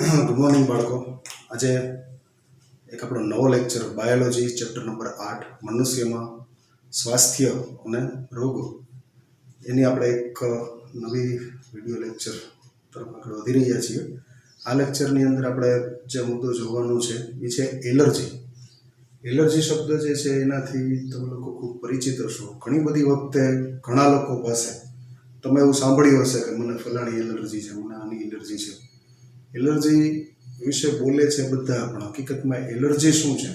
Good morning બાળકો. આજે એક આપણો નવો લેક્ચર બાયોલોજી ચેપ્ટર નંબર 8 મનુષ્યમાં સ્વાસ્થ્ય અને રોગો એની આપણે એક નવી વિડીયો લેક્ચર તરફ આગળ વધી રહ્યા છીએ. આ લેક્ચરની અંદર આપણે જે મુદ્દો જોવાનો છે એ છે એલર્જી. એલર્જી શબ્દ જે છે એનાથી તમે લોકો ખૂબ પરિચિત હશો. ઘણી બધી વખતે ઘણા લોકો પાસે તમે એવું સાંભળ્યું હશે કે મને ફલાણી એલર્જી છે, મને આની એલર્જી છે. એલર્જી વિશે બોલે છે બધા, પણ હકીકતમાં એલર્જી શું છે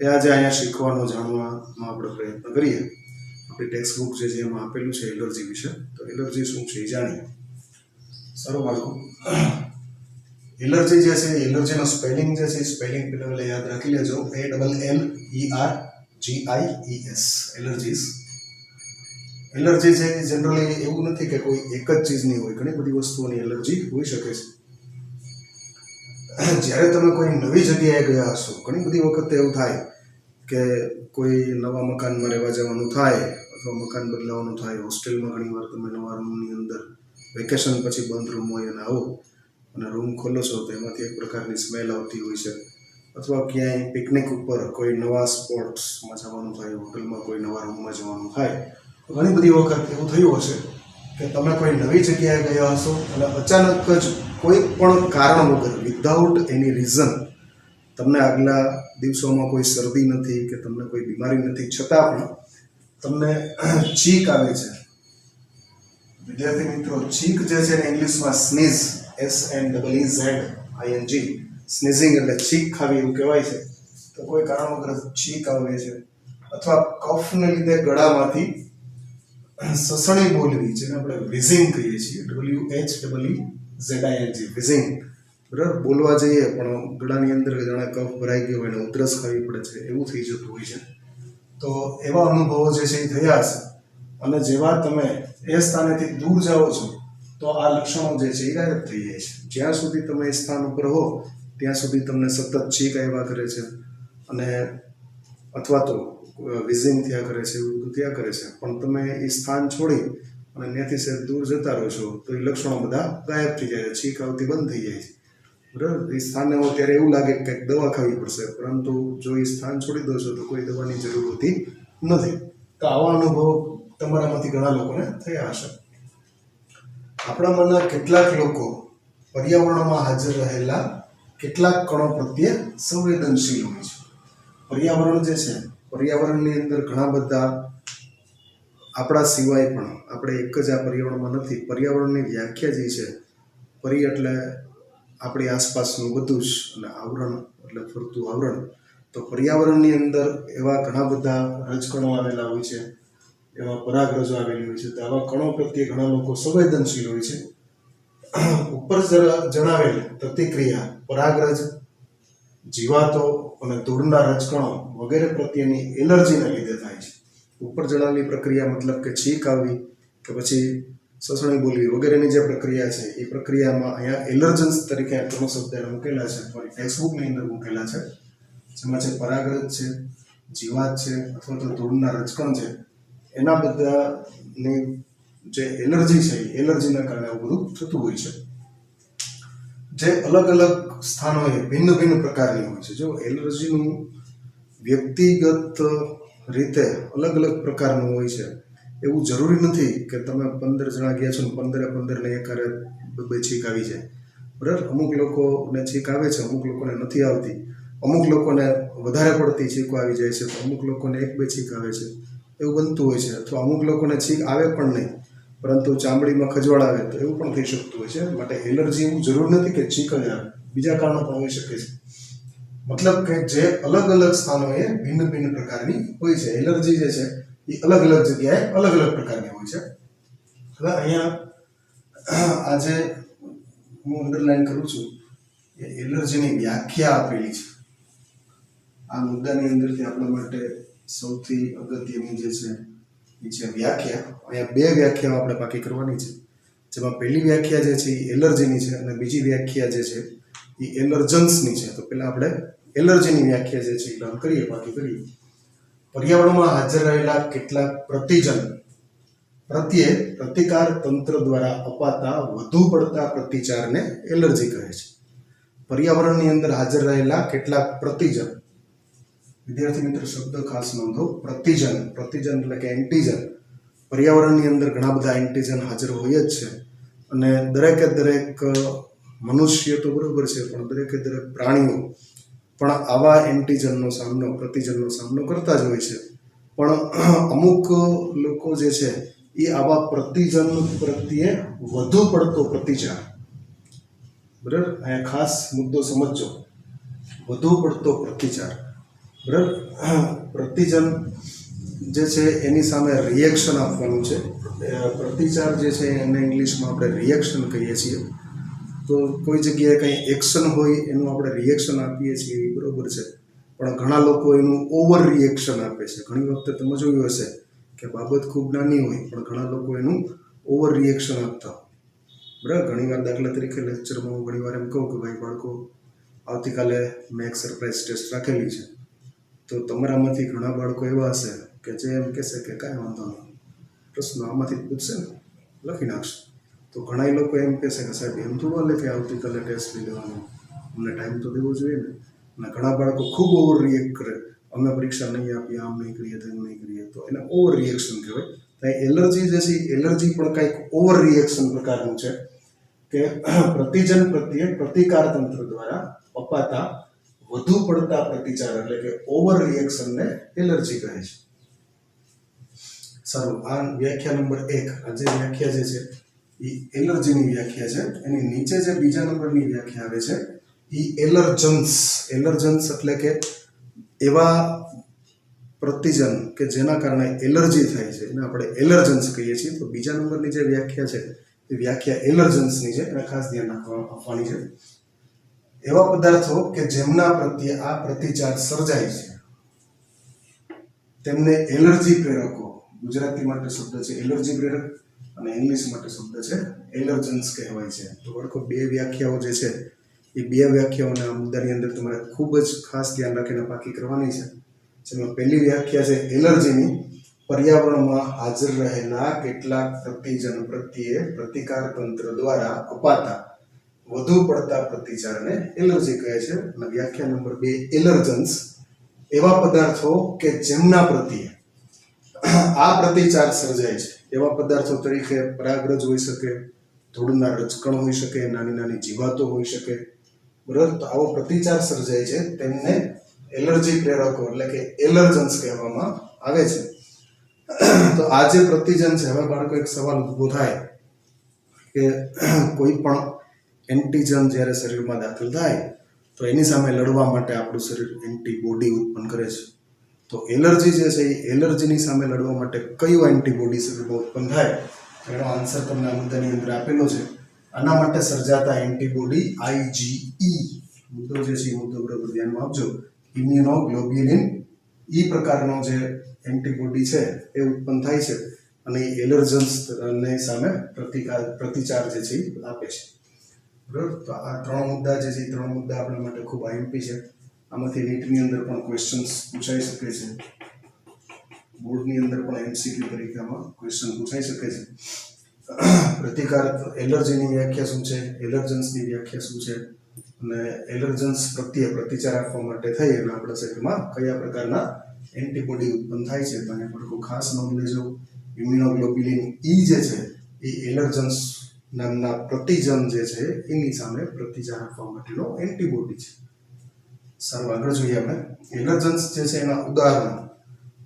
એ આજે અહીંયા શીખવાનો જાણવાનો આપણે પ્રયત્ન કરીએ. આપણી ટેક્સ્ટ બુક જે છે એમાં આપેલું છે એલર્જી વિશે, તો એલર્જી શું છે એ જાણીએ. સારું બાળકો, એલર્જી જે છે એલર્જીનો સ્પેલિંગ જે છે સ્પેલિંગ પહેલા યાદ રાખી લેજો. ALLERGIES એલર્જીસ. એલર્જી છે જનરલી એવું નથી કે કોઈ એક જ ચીજની હોય, ઘણી બધી વસ્તુઓની એલર્જી હોઈ શકે છે. જ્યારે તમે કોઈ નવી જગ્યાએ ગયા હશો, ઘણી બધી વખત એવું થાય કે કોઈ નવા મકાનમાં રહેવા જવાનું થાય અથવા મકાન બદલાવાનું થાય. હોસ્ટેલમાં ઘણીવાર તમે નવા રૂમની અંદર વેકેશન પછી બંધ રૂમ હોય અને આવો અને રૂમ ખોલો છો તો એમાંથી એક પ્રકારની સ્મેલ આવતી હોય છે. અથવા ક્યાંય પિકનિક ઉપર કોઈ નવા સ્પોટ્સમાં જવાનું થાય, હોટલમાં કોઈ નવા રૂમમાં જવાનું થાય, તો ઘણી બધી વખત એવું થયું હશે કે તમે કોઈ નવી જગ્યાએ ગયા હશો અને અચાનક જ કોઈ પણ કારણ વગર, વિધાઉટ એની રીઝન, તમને આગલા દિવસોમાં કોઈ શરદી નથી કે તમને કોઈ બીમારી નથી, છતાં પણ તમને છીંક આવે છે. વિદ્યાર્થી મિત્રો, છીંક જે છે ને ઇંગ્લિશમાં સ્નીઝ, SNEEZING, સ્નીઝિંગ એટલે છીંક ખાવી એવું કહેવાય છે. તો કોઈ કારણ વગર છીંક આવે છે અથવા કફને લીધે ગળામાંથી સસણી બોલવી, જેને આપણે વિઝિંગ કહીએ છીએ, WHEEZING, વિઝિંગ. બરાબર, બોલવા જઈએ પણ ગળાની અંદર જાણે કફ ભરાઈ ગયો હોય અને ઉધરસ ખાવી પડે છે, એવું થઈ જતું હોય છે. તો એવા અનુભવો જે છે એ થયા હશે અને જેવા તમે એ સ્થાનેથી દૂર જાઓ છો તો આ લક્ષણો જે છે એ ગાયબ થઈ જાય છે. જ્યાં સુધી તમે એ સ્થાન ઉપર હો ત્યાં સુધી તમને સતત છીંક આવ્યા કરે છે અને અથવા તો વિઝિંગ થયા કરે છે, એવું બધું થયા કરે છે. પણ તમે એ સ્થાન છોડી અને ત્યાંથી સહેજ દૂર જતા રહો છો તો એ લક્ષણો બધા ગાયબ થઈ જાય છે, છીંક આવતી બંધ થઈ જાય છે. બરાબર, એ સ્થાને હો ત્યારે એવું લાગે કે કંઈક દવા ખાવી પડશે, પરંતુ જો એ સ્થાન છોડી દો છો તો કોઈ દવાની જરૂર હોતી નથી. તો આવા અનુભવ તમારામાંથી ઘણા લોકોને થયા હશે. આપણામાંના કેટલાક લોકો પર્યાવરણમાં હાજર રહેલા કેટલાક કણો પ્રત્યે સંવેદનશીલ હોય છે. પર્યાવરણ જે છે, પર્યાવરણની અંદર ઘણા બધા આપણા સિવાય પણ, આપણે એક જ આ પર્યાવરણમાં નથી. પર્યાવરણની વ્યાખ્યા જે છે, પરી એટલે આપણી આસપાસનું બધું જ અને આવરણ એટલે ફરતું આવરણ. તો પર્યાવરણની અંદર એવા ઘણા બધા રજકણો આવેલા હોય છે, એવા પરાગરજો આવેલી હોય છે. તો આવા કણો પ્રત્યે ઘણા લોકો સંવેદનશીલ હોય છે. ઉપર જણાવેલ પ્રતિક્રિયા પરાગરજ, જીવાતો અને ધૂળના રજકણો વગેરે પ્રત્યેની એલર્જીને લીધે થાય છે. ઉપર જણાવેલી પ્રક્રિયા મતલબ કે છીંક આવવી કે પછી સસણી બોલવી વગેરેની જે પ્રક્રિયા છે એ પ્રક્રિયામાં અહીંયા એલર્જન્સ તરીકે ત્રણ શબ્દ મૂકેલા છે, તમારી ટેક્સ્ટબુકની અંદર મૂકેલા છે. જેમાં છે પરાગરજ છે, જીવાત છે અથવા તો ધૂળના રજકણ છે. એના બધાની જે એલર્જી છે એ એલર્જીના કારણે આવું બધું થતું હોય છે. જે અલગ અલગ સ્થાનોએ ભિન્ન ભિન્ન પ્રકારની હોય છે. જો એલર્જીનું વ્યક્તિગત રીતે અલગ અલગ પ્રકારનું હોય છે. એવું જરૂરી નથી કે તમે 15 જણા ગયા છો ને 15 ને એકારે બે છીંક આવી જાય. બરાબર, અમુક લોકોને છીંક આવે છે, અમુક લોકોને નથી આવતી. અમુક લોકોને વધારે પડતી છીંકો આવી જાય છે, તો અમુક લોકોને એક બે છીંક આવે છે, એવું બનતું હોય છે. અથવા અમુક લોકોને છીંક આવે પણ નહીં, પરંતુ ચામડીમાં ખજવાળ આવે, તો એવું પણ થઈ શકતું હોય છે. માટે એલર્જી એવું જરૂર નથી કે છીંક જ આવે, બીજા કારણો પણ હોઈ શકે છે. મતલબ કે જે અલગ અલગ સ્થાનોએ ભિન્ન ભિન્ન પ્રકારની હોય છે. એલર્જી જે છે એ અલગ અલગ જગ્યાએ અલગ અલગ પ્રકારની હોય છે. હવે અહીંયા આજે હું અંડરલાઈન કરું છું એ એલર્જીની વ્યાખ્યા આપેલી છે. આ મુદ્દાની અંદરથી આપણા માટે સૌથી અગત્યની જે છે એ છે વ્યાખ્યા. અહીંયા બે વ્યાખ્યાઓ આપણે પાકી કરવાની છે. જેમાં પહેલી વ્યાખ્યા જે છે એ એલર્જીની છે અને બીજી વ્યાખ્યા જે છે એ એલર્જન્સની છે. તો પહેલા આપણે એલર્જીની વ્યાખ્યા જે છે એ લર્ન કરીએ, પાકી કરીએ. પર્યાવરણમાં હાજર રહેલા કેટલાક પ્રતિજન પ્રત્યે પ્રતિકાર તંત્ર દ્વારા અપાતા વધુ પડતા પ્રતિચારને એલર્જી કહે છે. પર્યાવરણની અંદર હાજર રહેલા કેટલાક પ્રતિજન. વિદ્યાર્થી મિત્રો શબ્દ ખાસ નોંધો. પ્રતિજન, પ્રતિજન એટલે કે એન્ટીજન. પર્યાવરણની અંદર ઘણા બધા એન્ટીજન હાજર હોય જ છે અને દરેકે દરેક મનુષ્ય તો બરોબર છે, પણ દરેકે દરેક પ્રાણીઓ પણ આવા એન્ટીજનનો સામનો, પ્રતિજનનો સામનો કરતા જ હોય છે. પણ અમુક લોકો જે છે એ આવા પ્રતિજન પ્રત્યે વધુ પડતો પ્રતિચાર, બરાબર, અહીંયા ખાસ મુદ્દો સમજજો, વધુ પડતો પ્રતિચાર, બરાબર. પ્રતિજન જે છે એની સામે રિએક્શન આપવાનું છે. પ્રતિચાર જે છે એને ઇંગ્લિશમાં આપણે રિએક્શન કહીએ છીએ. તો કોઈ જગ્યાએ કંઈ એક્શન હોય એનું આપણે રિએક્શન આપીએ છીએ, એ બરાબર છે, પણ ઘણા લોકો એનું ઓવર રિએક્શન આપે છે. ઘણી વખતે તમે જોયું હશે કે બાબત ખૂબ નાની હોય પણ ઘણા લોકો એનું ઓવર રિએક્શન આપતા હોય, બરાબર. ઘણીવાર દાખલા તરીકે લેક્ચરમાં હું ઘણીવાર એમ કહું કે ભાઈ બાળકો, આવતીકાલે મેં એક સરપ્રાઈઝ ટેસ્ટ રાખેલી છે, તો તમારામાંથી ઘણા બાળકો એવા હશે કે જે એમ કહેશે કે કાંઈ વાંધો નહીં, પ્રશ્ન આમાંથી જ પૂછશે ને, લખી નાખશે. તો ઘણા લોકો એમ કહેશે કે સાહેબ એમ થોડું હાલે કે આવતીકાલે ટેસ્ટ લઈ લેવાનો, અમને ટાઈમ તો દેવો જોઈએ ને. અને ઘણા બાળકો ખૂબ ઓવર રિએક્ટ કરે, અમે પરીક્ષા નહીં આપીએ, આમ નહીં કરીએ, તેમ નહીં કરીએ, તો એને ઓવર રિએક્શન કહેવાય. તો એલર્જી જે છે, એલર્જી પણ કંઈક ઓવર રિએક્શન પ્રકારનું છે કે પ્રતિજન પ્રત્યે પ્રતિકાર તંત્ર દ્વારા અપાતા વધુ પડતા પ્રતિચાર એટલે કે ઓવર રિએક્શનને એલર્જી કહે છે. સારું, આ વ્યાખ્યા નંબર 1. આ જે વ્યાખ્યા જે છે એ એલર્જીની વ્યાખ્યા છે. એની નીચે જે બીજા નંબરની વ્યાખ્યા આવે છે એ એલર્જન્સ. એલર્જન્સ એટલે કે એવા પ્રતિજન કે જેના કારણે એલર્જી થાય છે એને આપણે એલર્જન્સ કહીએ છીએ. તો બીજા નંબરની જે વ્યાખ્યા છે એ વ્યાખ્યા એલર્જન્સની છે, એને ખાસ ધ્યાન આપવાની છે. એવા પદાર્થો કે જેમના પ્રત્યે આ પ્રતિચાર સર્જાય છે તેમને એલર્જી પ્રેરકો, ગુજરાતી માટે શબ્દ છે એલર્જી પ્રેરક અને ઇંગ્લિશ માટે શબ્દ છે એલર્જન્સ કહેવાય છે. તો બાળકો બે વ્યાખ્યાઓ જે છે એ બે વ્યાખ્યાઓને આ મુદ્દાની અંદર તમારે ખૂબ જ ખાસ ધ્યાન રાખીને પાકી કરવાની છે. જેમાં પહેલી વ્યાખ્યા છે એલર્જીની, પર્યાવરણમાં હાજર રહેલા કેટલાક પ્રતિજન પ્રત્યે પ્રતિકાર તંત્ર દ્વારા અપાતા વધુ પડતા પ્રતિચારને એલર્જી કહે છે. અને વ્યાખ્યા નંબર 2 એલર્જન્સ, એવા પદાર્થો કે જેમના પ્રત્યે આ પ્રતિચાર સર્જાય છે. એવા પદાર્થો તરીકે પરાગરજ હોઈ શકે, ધૂળના રજકણ હોઈ શકે, નાની નાની જીવાતો હોઈ શકે, બરાબર. તો આવો પ્રતિચાર સર્જાય છે તેમને એલર્જી પ્રેરકો એટલે કે એલર્જન્સ કહેવામાં આવે છે. તો આ જે પ્રતિજન છે, હવે બાળકો એક સવાલ ઊભો થાય કે કોઈ પણ એન્ટીજન જ્યારે શરીરમાં દાખલ થાય તો એની સામે લડવા માટે આપણું શરીર એન્ટીબોડી ઉત્પન્ન કરે છે. તો એલર્જી જે છે એ એલર્જીની સામે લડવા માટે કયું એન્ટીબોડી શરીરમાં ઉત્પન્ન થાય, એનો આન્સર તમને આ મુદ્દાની અંદર આપેલો છે. આના માટે સર્જાતા એન્ટીબોડી IgE, મુદ્દો જે છે એ મુદ્દો બરાબર ધ્યાનમાં આપજો, ઇમ્યુનોગ્લોબ્યુલિન E પ્રકારનો જે એન્ટીબોડી છે એ ઉત્પન્ન થાય છે અને એલર્જન્સની સામે પ્રતિચાર જે છે એ આપે છે, બરાબર. તો આ ત્રણ મુદ્દા જે છે એ ત્રણ મુદ્દા આપણા માટે ખૂબ IMP છે. આમાંથી નીટની અંદર પણ ક્વેશ્ચન્સ પૂછાઈ શકે છે, બોર્ડની અંદર પણ MCQ તરીકેમાં ક્વેશ્ચન પૂછાઈ શકે છે. પ્રતિકાર, એલર્જીની વ્યાખ્યા શું છે, એલર્જન્સની વ્યાખ્યા શું છે અને એલર્જન્સ પ્રત્યે પ્રતિચાર આપવા માટે થઈ અને આપણા શરીરમાં કયા પ્રકારના એન્ટીબોડી ઉત્પન્ન થાય છે. તો અહીંયા પણ ખાસ નોંધ લેજો, ઇમ્યુનોગ્લોબ્યુલિન E જે છે એ એલર્જન્સ નામના પ્રતિજન જે છે એની સામે પ્રતિચાર આપવા માટેનો એન્ટીબોડી છે. સારું, આગળ જોઈએ આપણે. એલર્જન્સ જે છે એના ઉદાહરણ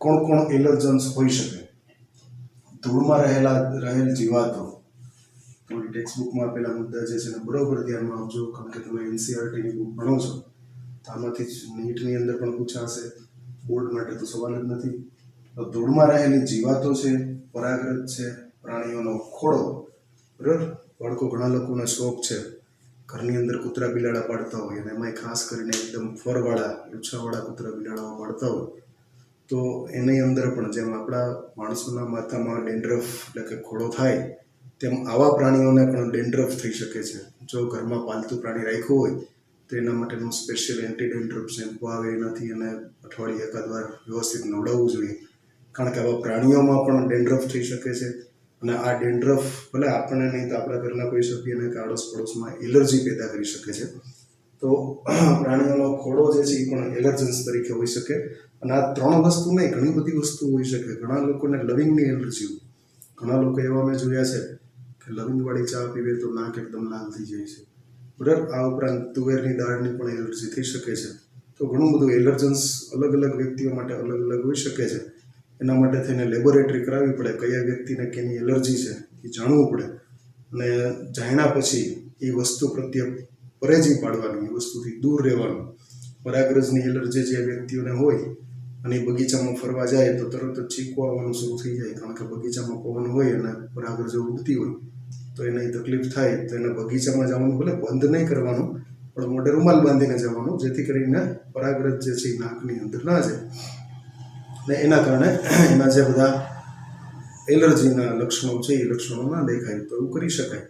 કોણ કોણ એલર્જન્સ હોઈ શકે. ધૂળમાં રહેલ જીવાતો, તમારી ટેક્સ્ટ બુકમાં આપેલા મુદ્દા જે છે એને બરોબર ધ્યાનમાં આપજો, કારણ કે તમે NCERTની બુક ભણો છો તો આમાંથી જ નીટની અંદર પણ પૂછાશે, બોર્ડ માટે તો સવાલ જ નથી. તો ધૂળમાં રહેલી જીવાતો છે, પરાગરજ છે, પ્રાણીઓનો ખોળો, બરાબર. બાળકો, ઘણા લોકોનો શોખ છે ઘરની અંદર કૂતરા બિલાડા પાડતા હોય અને એમાંય ખાસ કરીને એકદમ ફરવાળા, લૂછાવાળા કૂતરા બિલાડાઓ પાડતા હોય. તો એની અંદર પણ જેમ આપણા માણસોના માથામાં ડેન્ડ્રફ એટલે કે ખોળો થાય તેમ આવા પ્રાણીઓને પણ ડેન્ડ્રફ થઈ શકે છે. જો ઘરમાં પાલતુ પ્રાણી રાખ્યું હોય તો એના માટેનું સ્પેશિયલ એન્ટી ડેન્ડ્રફ શેમ્પૂ આવે, એનાથી એને અઠવાડિયે એકાદ વાર વ્યવસ્થિત નવડાવવું જોઈએ, કારણ કે આવા પ્રાણીઓમાં પણ ડેન્ડ્રફ થઈ શકે છે. અને આ ડેન્ડ્રફ ભલે આપણને નહીં તો આપણા ઘરના કોઈ સભ્યને કે આડોશ પડોશમાં એલર્જી પેદા કરી શકે છે. તો પ્રાણીઓનો ખોડો જે છે એ પણ એલર્જન્સ તરીકે હોઈ શકે. અને આ 3 વસ્તુ નહીં, ઘણી બધી વસ્તુ હોઈ શકે. ઘણા લોકોને લવિંગની એલર્જી હોય. ઘણા લોકો એવા મેં જોયા છે કે લવિંગવાળી ચા પીવે તો નાક એકદમ લાલ થઈ જાય છે, બરાબર. આ ઉપરાંત તુવેરની દાળની પણ એલર્જી થઈ શકે છે. તો ઘણું બધું એલર્જન્સ અલગ અલગ વ્યક્તિઓ માટે અલગ અલગ હોઈ શકે છે. એના માટે થઈને લેબોરેટરી કરાવવી પડે, કયા વ્યક્તિને કેની એલર્જી છે એ જાણવું પડે. અને જાણ્યા પછી એ વસ્તુ પ્રત્યે પરેજી પાડવાની, એ વસ્તુથી દૂર રહેવાનું. પરાગરજની એલર્જી જે વ્યક્તિઓને હોય અને બગીચામાં ફરવા જાય તો તરત જ ચીકુ આવવાનું શરૂ થઈ જાય, કારણ કે બગીચામાં પવન હોય અને પરાગરજો ઉડતી હોય તો એને તકલીફ થાય. તો એને બગીચામાં જવાનું ભલે બંધ નહીં કરવાનું, પણ મોઢે રૂમાલ બાંધીને જવાનું, જેથી કરીને પરાગરજ જે છે એ નાકની અંદર ના જાય. ને એના કારણે એના જે બધા એલર્જીના લક્ષણો છે એ લક્ષણો ના દેખાય. તો એવું કરી શકાય,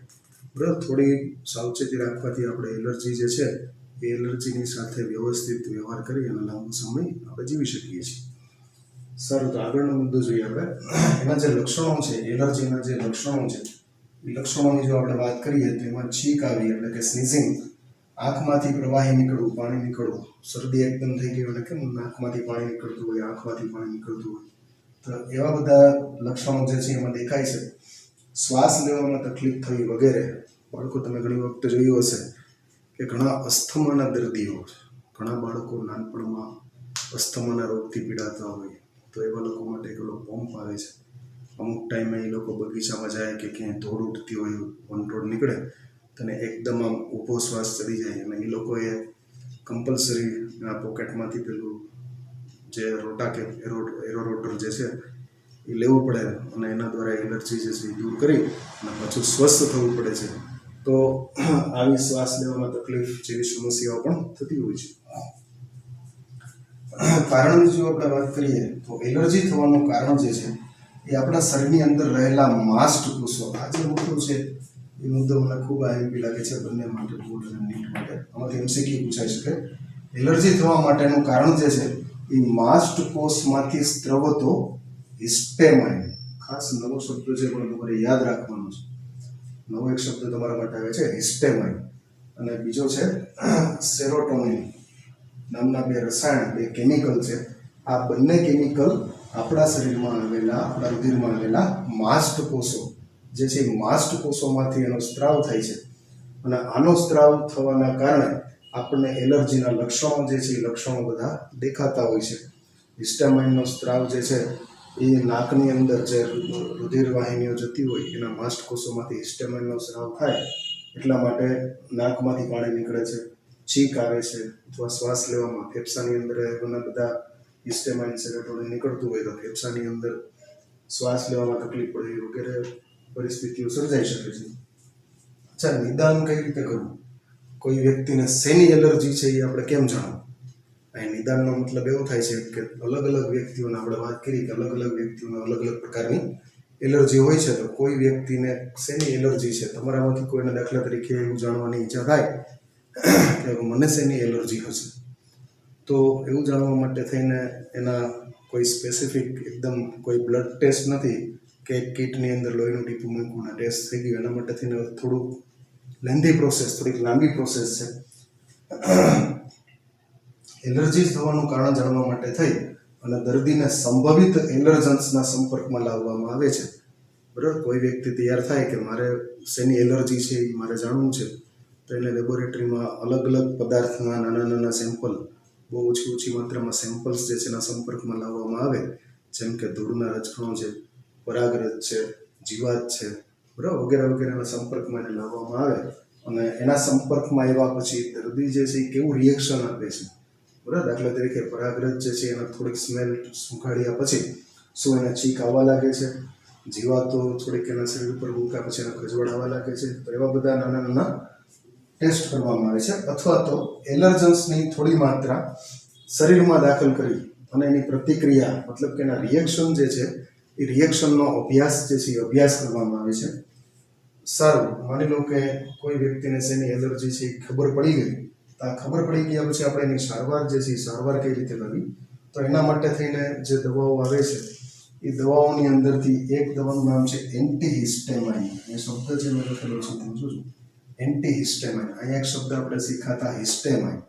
બરાબર. થોડી સાવચેતી રાખવાથી આપણે એલર્જી જે છે એ એલર્જીની સાથે વ્યવસ્થિત વ્યવહાર કરી અને લાંબો સમય આપણે જીવી શકીએ છીએ. સારું, તો આગળનો મુદ્દો જોઈએ આપણે. એના જે લક્ષણો છે, એલર્જીના જે લક્ષણો છે એ લક્ષણોની જો આપણે વાત કરીએ તો એમાં છીંક આવી એટલે કે સ્નીઝિંગ, આંખમાંથી પ્રવાહી નીકળવું, પાણી નીકળવું, શરદી એકદમ થઈ ગઈ અને કેમ નાકમાંથી પાણી નીકળતું હોય, આંખમાંથી પાણી નીકળતું હોય, તો એવા બધા લક્ષણો જે છે એમાં દેખાય છે. શ્વાસ લેવામાં તકલીફ થવી વગેરે. બાળકો, તમે ઘણી વખત જોયું હશે કે ઘણા અસ્થમાના દર્દીઓ, ઘણા બાળકો નાનપણમાં અસ્થમાના રોગથી પીડાતા હોય તો એવા લોકો માટે એક પંપ આવે છે. અમુક ટાઈમે એ લોકો બગીચામાં જાય કે ક્યાંય ધૂળ ઉડતી હોય, વંટોળ નીકળે અને એકદમ આમ ઊભો શ્વાસ ચડી જાય અને એ લોકોએ કમ્પલસરી પોકેટમાંથી પેલું જે રોટા કે એરોરોટર જે છે એ લેવું પડે અને એના દ્વારા એલર્જી જે છે એ દૂર કરી અને પાછું સ્વસ્થ થવું પડે છે. તો આવી શ્વાસ લેવામાં તકલીફ જેવી સમસ્યાઓ પણ થતી હોય છે. કારણની જો આપણે વાત કરીએ તો એલર્જી થવાનું કારણ જે છે એ આપણા શરીરની અંદર રહેલા માસ્ટ કોષો. આ જે મુદ્દો છે એ મુદ્દો મને ખૂબ આઈએમપી લાગે છે બંને માટે, બોર્ડ અને નીટ માટે. આમાંથી એમસીક્યુ પૂછાઈ શકે. એલર્જી થવા માટેનું કારણ જે છે એ માસ્ટ કોષમાંથી સ્ત્રવતો હિસ્ટેમાઇન. ખાસ નવો શબ્દ છે પણ તમારે યાદ રાખવાનો છે. નવો એક શબ્દ તમારા માટે આવે છે હિસ્ટેમાઇન, અને બીજો છે સેરોટોનિન નામના બે રસાયણ, બે કેમિકલ છે. આ બંને કેમિકલ આપણા શરીરમાં આવેલા, આપણા રુધિરમાં આવેલા માસ્ટ કોષો જે છે માસ્ટ કોષોમાંથી એનો સ્ત્રાવ થાય છે અને આનો સ્ત્રાવ થવાના કારણે આપણને એલર્જીના લક્ષણો જે છે એ લક્ષણો બધા દેખાતા હોય છે. હિસ્ટામાઇનનો સ્ત્રાવ જે છે એ નાકની અંદર જે રુધિર વાહિનીઓ જતી હોય એના માસ્ટ કોષોમાંથી હિસ્ટામાઇનનો સ્ત્રાવ થાય એટલા માટે નાકમાંથી પાણી નીકળે છે, છીંક આવે છે, અથવા શ્વાસ લેવામાં ફેફસાની અંદર ઘણા બધા હિસ્ટામાઇન સેરોટોનિન નીકળતું હોય તો ફેફસાની અંદર શ્વાસ લેવામાં તકલીફ પડે વગેરે પરિસ્થિતિઓ સર્જાઈ શકે છે. અચ્છા, નિદાન કઈ રીતે કરવું? કોઈ વ્યક્તિને શેની એલર્જી છે એ આપણે કેમ જાણવું? અહીં નિદાનનો મતલબ એવો થાય છે કે અલગ અલગ વ્યક્તિઓને આપણે વાત કરી કે અલગ અલગ વ્યક્તિઓને અલગ અલગ પ્રકારની એલર્જી હોય છે. તો કોઈ વ્યક્તિને શેની એલર્જી છે, તમારામાંથી કોઈને દાખલા તરીકે એવું જાણવાની ઈચ્છા થાય કે મને શેની એલર્જી હશે, તો એવું જાણવા માટે થઈને એના કોઈ સ્પેસિફિક એકદમ કોઈ બ્લડ ટેસ્ટ નથી કે કીટની અંદર લોહીનું ટીપું મૂકવું ટેસ્ટ થઈ ગયું. એના માટે થઈને થોડુંક લેન્ધી પ્રોસેસ, થોડીક લાંબી પ્રોસેસ છે. એલર્જી થવાનું કારણ જાણવા માટે થઈ અને દર્દીને સંભવિત એલર્જન્સના સંપર્કમાં લાવવામાં આવે છે, બરાબર. કોઈ વ્યક્તિ તૈયાર થાય કે મારે શેની એલર્જી છે એ મારે જાણવું છે, તો એને લેબોરેટરીમાં અલગ અલગ પદાર્થના નાના નાના સેમ્પલ, બહુ ઓછી ઓછી માત્રામાં સેમ્પલ્સ જે છે એના સંપર્કમાં લાવવામાં આવે. જેમ કે ધૂળના રજકણો છે, પરાગરજ છે, જીવાત છે, બરાબર, વગેરે વગેરેના સંપર્કમાં એને લાવવામાં આવે અને એના સંપર્કમાં આવ્યા પછી દર્દી જે છે એ કેવું રિએક્શન આપે છે, બરાબર. દાખલા તરીકે પરાગરજ જે છે એના થોડીક સ્મેલ સુંઘાડ્યા પછી શું એને છીંક આવવા લાગે છે, જીવાતો થોડીક એના શરીર ઉપર મૂક્યા પછી એને ખજવડ આવવા લાગે છે, તો એવા બધા નાના નાના ટેસ્ટ કરવામાં આવે છે. અથવા તો એલર્જન્સની થોડી માત્રા શરીરમાં દાખલ કરી અને એની પ્રતિક્રિયા, મતલબ કે એના રિએક્શન જે છે એ રિએક્શનનો અભ્યાસ જે છે એ અભ્યાસ કરવામાં આવે છે. સારું, માની લો કે કોઈ વ્યક્તિને શેની એલર્જી છે એ ખબર પડી ગઈ. તો આ ખબર પડી ગયા પછી આપણે એની સારવાર જે છે એ સારવાર કઈ રીતે કરવી? તો એના માટે થઈને જે દવાઓ આવે છે એ દવાઓની અંદરથી એક દવાનું નામ છે એન્ટીહિસ્ટેમાઇન. એ શબ્દ છે મેં લખેલો છે, તમે જોજો. એન્ટીહિસ્ટેમાઇન. અહીંયા એક શબ્દ આપણે શીખ્યા હિસ્ટેમાઇન,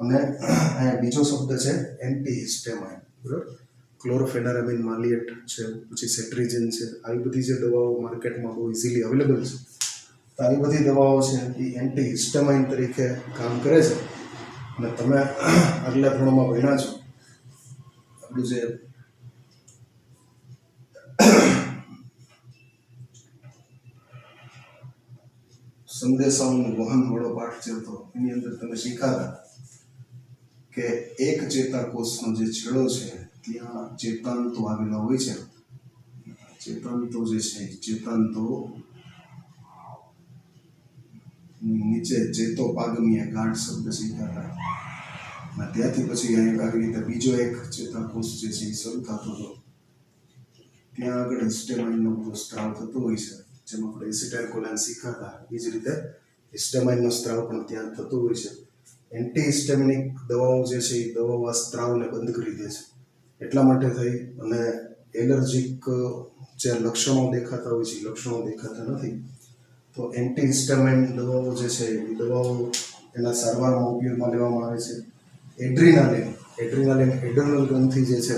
અને અહીંયા બીજો શબ્દ છે એન્ટીહિસ્ટેમાઇન. બરાબર. ક્લોરોફેનારામિન માલિએટ છે, પછી સેટ્રીજિન છે, આવી બધી જે દવાઓ માર્કેટમાં બહુ ઇઝીલી અવેલેબલ છે, તો આવી બધી દવાઓ છે એ એન્ટીહિસ્ટેમાઇન તરીકે કામ કરે છે. અને તમે આગલા ધોરણમાં ભણ્યા છો આપણું જે સંદેશાઓનું વહન વાળો પાઠ જે હતો એની અંદર તમે શીખાતા કે એક ચેતાકોષનો જે છેડો છે ત્યાં ચેતાંતો આવેલા હોય છે. ચેતાંતો જે છે ચેતાંતો નીચે ચેતોપાગમીય ગાઢ શબ્દ શીખ્યા હતા. અને ત્યાંથી પછી આવી રીતે બીજો એક ચેતાકોષ જે છે એ શરૂ થતો હતો. ત્યાં આગળ હિસ્ટેમાઇનનો બધો સ્ત્રાવ થતો હોય છે, જેમાં આપણે એસિટાઇલકોલાઇન શીખ્યા હતા. એ જ રીતે હિસ્ટેમાઇનનો સ્ત્રાવ પણ ત્યાં થતો હોય છે. એન્ટીહિસ્ટેમિનિક દવાઓ જે છે એ દવાઓ આ સ્ત્રાવને બંધ કરી દે છે. એટલા માટે થઈ અને એલર્જીક જે લક્ષણો દેખાતા હોય છે એ લક્ષણો દેખાતા નથી. તો એન્ટીહિસ્ટામાઇન દવાઓ જે છે એ દવાઓ એના સારવારમાં ઉપયોગમાં લેવામાં આવે છે. એડ્રીનાલિન એડર્નલ ગ્રંથિ જે છે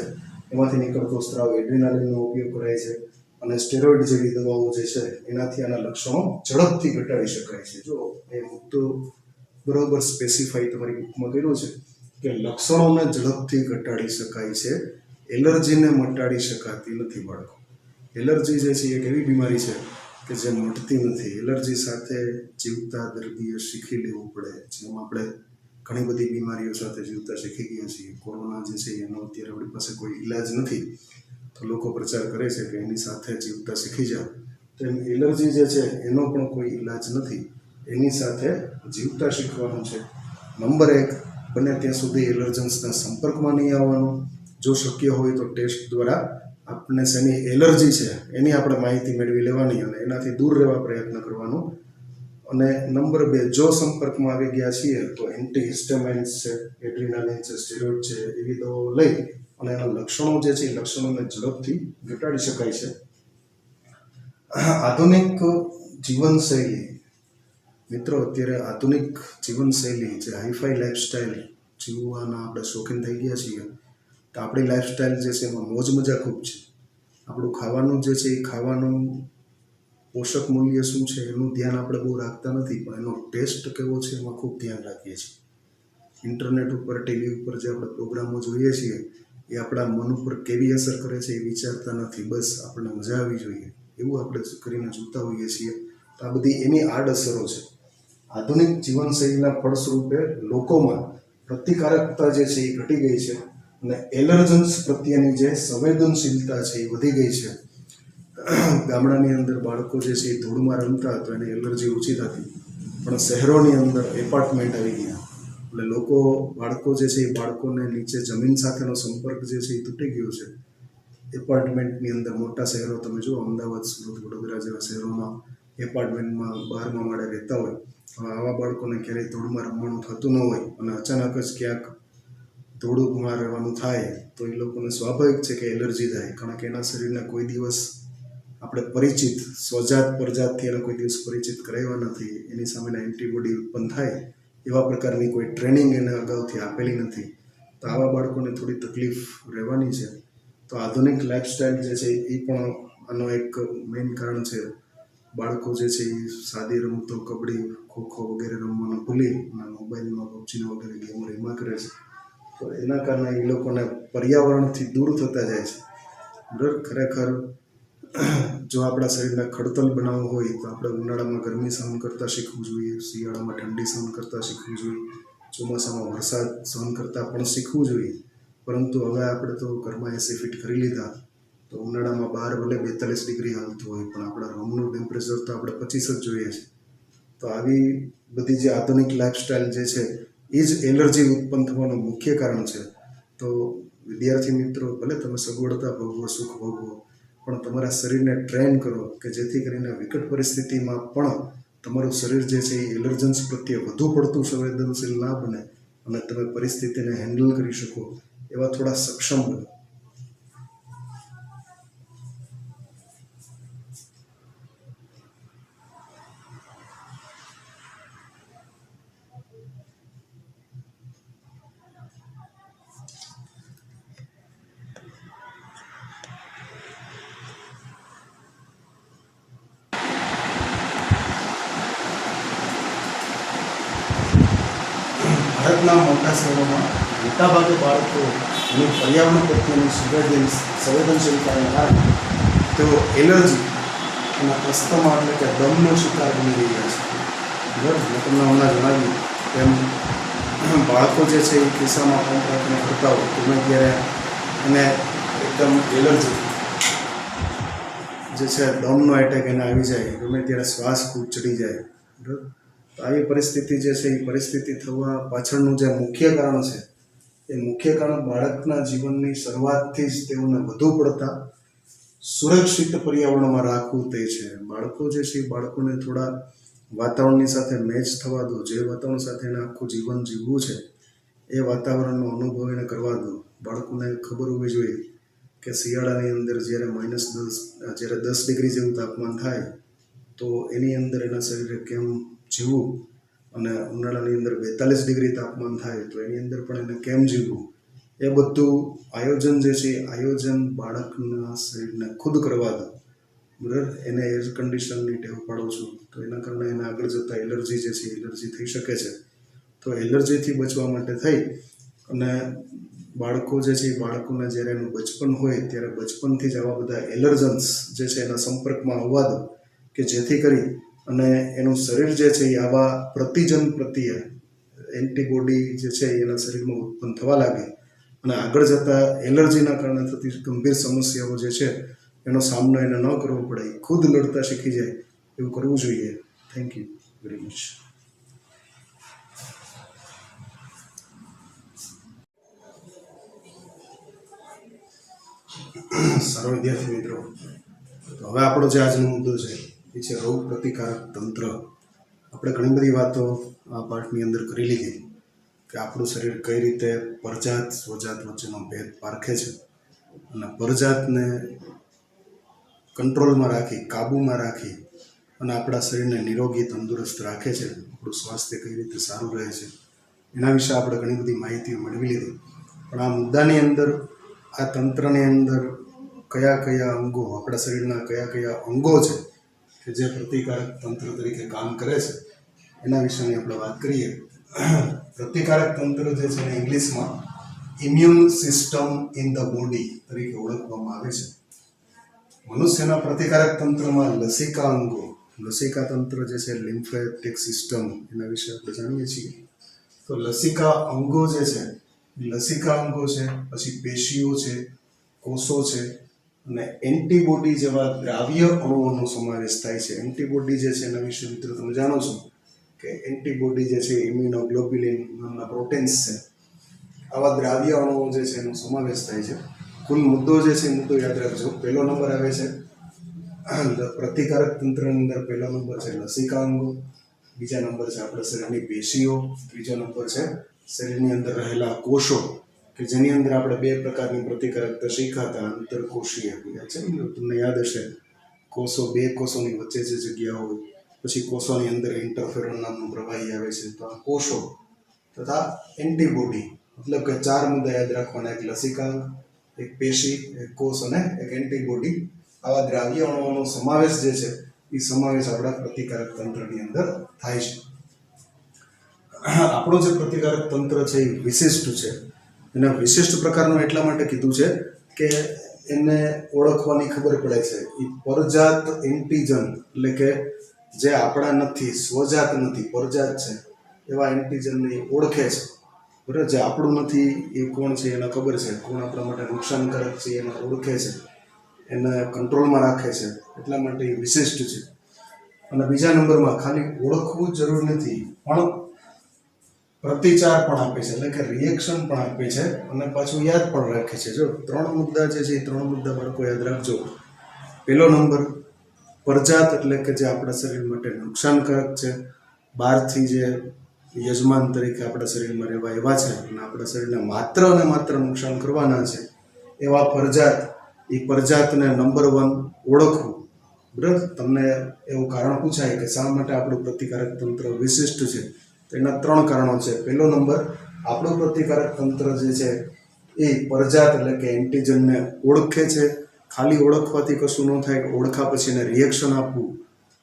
એમાંથી નીકળતો સ્ત્રાવ એડ્રીનાલિનનો ઉપયોગ કરાય છે. અને સ્ટેરોઇડ જેવી દવાઓ જે છે એનાથી આના લક્ષણો ઝડપથી ઘટાડી શકાય છે. જો એ મુદ્દો બરોબર સ્પેસિફાઈ તમારી બુકમાં કર્યો છે કે લક્ષણોને ઝડપથી ઘટાડી શકાય છે, એલર્જીને મટાડી શકાતી નથી. બાળકો, એલર્જી જે છે એક એવી બીમારી છે કે જે મટતી નથી. એલર્જી સાથે જીવતા દર્દીએ શીખી લેવું પડે. જેમ આપણે ઘણી બધી બીમારીઓ સાથે જીવતા શીખી ગયા છીએ. કોરોના જે છે એનો અત્યારે આપણી પાસે કોઈ ઈલાજ નથી, તો લોકો પ્રચાર કરે છે કે એની સાથે જીવતા શીખી જાઓ. તો એમ એલર્જી જે છે એનો પણ કોઈ ઈલાજ નથી, એની સાથે જીવતા શીખવાનું છે. નંબર 1, બને ત્યાં સુધી એલર્જન્સના સંપર્કમાં નહીં આવવાનું. જો શક્ય હોય તો ટેસ્ટ દ્વારા આપણે શેની એલર્જી છે એની આપણે માહિતી મેળવી લેવાની અને એનાથી દૂર રહેવા પ્રયત્ન કરવાનો. અને નંબર 2, જો સંપર્કમાં આવી ગયા છીએ તો એન્ટીહિસ્ટેમાઇન્સ છે, એડ્રીનાલિન છે, સ્ટેરોઇડ છે, એવી દવાઓ લઈ અને એના લક્ષણો જે છે એ લક્ષણોને ઝડપથી ઘટાડી શકાય છે. આધુનિક જીવનશૈલી, મિત્રો, અત્યારે આધુનિક જીવનશૈલી જે હાઈફાઈ લાઈફસ્ટાઈલ જીવવાના આપણે શોખીન થઈ ગયા છીએ, તો આપણી લાઈફસ્ટાઈલ જે છે એમાં મોજ મજા ખૂબ છે. આપણું ખાવાનું જે છે એ ખાવાનું પોષક મૂલ્ય શું છે એનું ધ્યાન આપણે બહુ રાખતા નથી, પણ એનો ટેસ્ટ કેવો છે એમાં ખૂબ ધ્યાન રાખીએ છીએ. ઇન્ટરનેટ ઉપર, ટીવી ઉપર જે આપણે પ્રોગ્રામો જોઈએ છીએ એ આપણા મન ઉપર કેવી અસર કરે છે એ વિચારતા નથી. બસ આપણને મજા આવી જોઈએ એવું આપણે કરીને જોતા હોઈએ છીએ. તો આ બધી એની આડઅસરો છે. આધુનિક જીવનશૈલીના ફળસ્વરૂપે લોકોમાં પ્રતિકારકતા જે છે એ ઘટી ગઈ છે અને એલર્જન્સ પ્રત્યેની જે સંવેદનશીલતા છે એ વધી ગઈ છે. ગામડાની અંદર બાળકો જે છે એ ધૂળમાં રમતા તો એને એલર્જી ઓછી થતી, પણ શહેરોની અંદર એપાર્ટમેન્ટ આવી ગયા એટલે બાળકો જે છે એ બાળકોને નીચે જમીન સાથેનો સંપર્ક જે છે એ તૂટી ગયો છે. એપાર્ટમેન્ટની અંદર મોટા શહેરો તમે જુઓ, અમદાવાદ, સુરત, વડોદરા જેવા શહેરોમાં એપાર્ટમેન્ટમાં 12મા માળે રહેતા હોય. હવે આવા બાળકોને ક્યારેય ધૂળમાં રમવાનું થતું ન હોય અને અચાનક જ ક્યાંક ધૂળમાં રહેવાનું થાય તો એ લોકોને સ્વાભાવિક છે કે એલર્જી થાય, કારણ કે એના શરીરને કોઈ દિવસ આપણે પરિચિત સ્વજાત પરજાતથી એને કોઈ દિવસ પરિચિત કરાવ્યા નથી. એની સામેના એન્ટીબોડી ઉત્પન્ન થાય એવા પ્રકારની કોઈ ટ્રેનિંગ એને અગાઉથી આપેલી નથી. તો આવા બાળકોને થોડી તકલીફ રહેવાની છે. તો આધુનિક લાઈફસ્ટાઈલ જે છે એ પણ આનો એક મેઇન કારણ છે. બાળકો જે છે એ સાદી રમતો, કબડ્ડી, ખોખો વગેરે રમવાનું ભૂલી અને મોબાઈલમાં પબજીને વગેરે ગેમો રમ્યા કરે છે. તો એના કારણે એ લોકોને પર્યાવરણથી દૂર થતા જાય છે. બરાબર. ખરેખર જો આપણા શરીરને ખડતલ બનાવવું હોય તો આપણે ઉનાળામાં ગરમી સહન કરતાં શીખવું જોઈએ, શિયાળામાં ઠંડી સહન કરતાં શીખવું જોઈએ, ચોમાસામાં વરસાદ સહન કરતાં પણ શીખવું જોઈએ. પરંતુ હવે આપણે તો ઘરમાં એસી ફિટ કરી લીધા, તો ઉનાળામાં બહાર ભલે 42 ડિગ્રી હાલતું હોય પણ આપણા રૂમનું ટેમ્પરેચર તો આપણે 25 જ જોઈએ છે. તો આવી બધી જે આધુનિક લાઈફસ્ટાઈલ જે છે એ જ એલર્જી ઉત્પન્ન થવાનું મુખ્ય કારણ છે. તો વિદ્યાર્થી મિત્રો, ભલે તમે સગવડતા ભોગવો, સુખ ભોગવો, પણ તમારા શરીરને ટ્રેન કરો કે જેથી કરીને વિકટ પરિસ્થિતિમાં પણ તમારું શરીર જે છે એ એલર્જન્સ પ્રત્યે વધુ પડતું સંવેદનશીલ ના બને અને તમે પરિસ્થિતિને હેન્ડલ કરી શકો એવા થોડા સક્ષમ બનો. ભારતના મોટા શહેરોમાં મોટાભાગે બાળકોની પર્યાવરણ પ્રત્યેની સંવેદનશીલતાને કારણે તેઓ એલર્જી અને અસ્થમા એટલે કે દમનો શિકાર બની રહ્યા છે. બરાબર, મેં તમને હમણાં જણાવ્યું તેમ બાળકો જે છે એ ખિસ્સામાં પંપ રાખીને ફરતા હોય ગમે ત્યારે એને એકદમ એલર્જી જે છે દમનો એટેક એને આવી જાય, ગમે ત્યારે શ્વાસ ખૂબ ચડી જાય. બરાબર, તો આવી પરિસ્થિતિ જે છે એ પરિસ્થિતિ થવા પાછળનું જે મુખ્ય કારણ છે એ મુખ્ય કારણ બાળકના જીવનની શરૂઆતથી જ તેઓને વધુ પડતા સુરક્ષિત પર્યાવરણમાં રાખવું તે છે. બાળકો જે છે એ બાળકોને થોડા વાતાવરણની સાથે મેચ થવા દો. જે વાતાવરણ સાથે એને આખું જીવન જીવવું છે એ વાતાવરણનો અનુભવ એને કરવા દો. બાળકોને ખબર હોવી જોઈએ કે શિયાળાની અંદર જ્યારે -10 ડિગ્રી જેવું તાપમાન થાય તો એની અંદર એના શરીરે કેમ જીવવું, અને ઉનાળાની અંદર 42 ડિગ્રી તાપમાન થાય તો એની અંદર પણ એને કેમ જીવવું, એ બધું આયોજન જે છે આયોજન બાળકના શરીરને ખુદ કરવા દો. બરાબર, એને એર કન્ડિશનની ટેવ પાડો છો તો એના કારણે એને આગળ જતાં એલર્જી જે છે એલર્જી થઈ શકે છે. તો એલર્જીથી બચવા માટે થઈ અને બાળકો જે છે એ બાળકોને જ્યારે એનું બચપન હોય ત્યારે બચપનથી જ આવા બધા એલર્જન્સ જે છે એના સંપર્કમાં આવવા દો કે જેથી કરી અને એનું શરીર જે છે એ આવા પ્રતિજન પ્રત્યે એન્ટીબોડી જે છે એના શરીરમાં ઉત્પન્ન થવા લાગે અને આગળ જતાં એલર્જીના કારણે થતી ગંભીર સમસ્યાઓ જે છે એનો સામનો એને ન કરવો પડે, ખુદ લડતા શીખી જાય એવું કરવું જોઈએ. Thank you very much. સારો વિદ્યાર્થી મિત્રો, તો હવે આપણો જે આજનો મુદ્દો છે એ છે રોગ પ્રતિકારક તંત્ર. આપણે ઘણી બધી વાતો આ પાઠની અંદર કરી લીધી કે આપણું શરીર કઈ રીતે પરજાત સ્વજાત વચ્ચેનો ભેદ પારખે છે અને પરજાતને કંટ્રોલમાં રાખી, કાબૂમાં રાખી અને આપણા શરીરને નિરોગી તંદુરસ્ત રાખે છે. આપણું સ્વાસ્થ્ય કઈ રીતે સારું રહે છે એના વિશે આપણે ઘણી બધી માહિતી મેળવી લીધી. પણ આ મુદ્દાની અંદર આ તંત્રની અંદર કયા કયા અંગો, આપણા શરીરના કયા કયા અંગો છે કે જે પ્રતિકારક તંત્ર તરીકે કામ કરે છે એના વિશેની આપણે વાત કરીએ. પ્રતિકારક તંત્ર જે છે એને ઇંગ્લિશમાં immune system in the body તરીકે ઓળખવામાં આવે છે. મનુષ્યના પ્રતિકારક તંત્રમાં લસિકા અંગો, લસિકા તંત્ર જે છે લિમ્ફેટિક સિસ્ટમ, એના વિશે આપણે જાણીએ છીએ. તો લસિકા અંગો જે છે, લસિકા અંગો છે, પછી પેશીઓ છે, કોષો છે અને એન્ટીબોડી જેવા દ્રાવ્ય અણુઓનો સમાવેશ થાય છે. એન્ટીબોડી જે છે એના વિશે મિત્રો તમે જાણો છો કે એન્ટીબોડી જે છે ઇમ્યુનોગ્લોબ્યુલિન નામના પ્રોટીન્સ છે. આવા દ્રાવ્ય અણુઓ જે છે એનો સમાવેશ થાય છે. કુલ મુદ્દો જે છે મુદ્દો યાદ રાખજો. પહેલો નંબર આવે છે પ્રતિકારક તંત્રની અંદર, પહેલો નંબર છે લસિકા અંગો, બીજા નંબર છે આપણા શરીરની પેશીઓ, ત્રીજો નંબર છે શરીરની અંદર રહેલા કોષો કે જેની અંદર આપણે 2 પ્રકારની પ્રતિકારકતા શીખ્યા હતા. આંતરકોષીય, તમને યાદ હશે, કોષો 2 કોષોની વચ્ચે જે જગ્યા હોય, પછી કોષોની અંદર ઇન્ટરફેરોન નામનું પ્રવાહી આવે છે. તો આ કોષો તથા એન્ટીબોડી, મતલબ કે 4 મુદ્દા યાદ રાખવાના: એક લસિકાંગ, એક પેશી, એક કોષ અને એક એન્ટીબોડી. આવા દ્રાવ્ય અણુઓનો સમાવેશ જે છે એ સમાવેશ આપણા પ્રતિકારક તંત્રની અંદર થાય છે. આપણો જે પ્રતિકારક તંત્ર છે એ વિશિષ્ટ છે. એના વિશિષ્ટ પ્રકારનું એટલા માટે કીધું છે કે એને ઓળખવાની ખબર પડે છે. એ પરજાત એન્ટીજન એટલે કે જે આપણા નથી, સ્વજાત નથી, પરજાત છે એવા એન્ટીજનને ઓળખે છે. બરાબર, જે આપણું નથી એ કોણ છે એને ખબર છે, કોણ આપણા માટે નુકસાનકારક છે એને ઓળખે છે, એને કંટ્રોલમાં રાખે છે. એટલા માટે એ વિશિષ્ટ છે. અને બીજા નંબરમાં ખાલી ઓળખવું જ જરૂર નથી, પણ પ્રતિચાર પણ આપે છે, એટલે કે રિએક્શન પણ આપે છે અને પાછું યાદ પણ રાખે છે. જો 3 મુદ્દા જે છે એ 3 મુદ્દા બાળકો યાદ રાખજો. પહેલો નંબર પરજાત એટલે કે જે આપણા શરીર માટે નુકસાનકારક છે, બહારથી જે યજમાન તરીકે આપણા શરીરમાં રહેવા એવા છે અને આપણા શરીરને માત્ર અને માત્ર નુકસાન કરવાના છે એવા પરજાત, એ પરજાતને નંબર 1 ઓળખવું. બરાબર, તમને એવું કારણ પૂછાય કે શા માટે આપણું પ્રતિકારક તંત્ર વિશિષ્ટ છે, તો એના 3 કારણો છે. પહેલો નંબર, આપણું પ્રતિકારક તંત્ર જે છે એ પરજાત એટલે કે એન્ટીજનને ઓળખે છે. ખાલી ઓળખવાથી કશું ન થાય, ઓળખા પછી એને રિએક્શન આપવું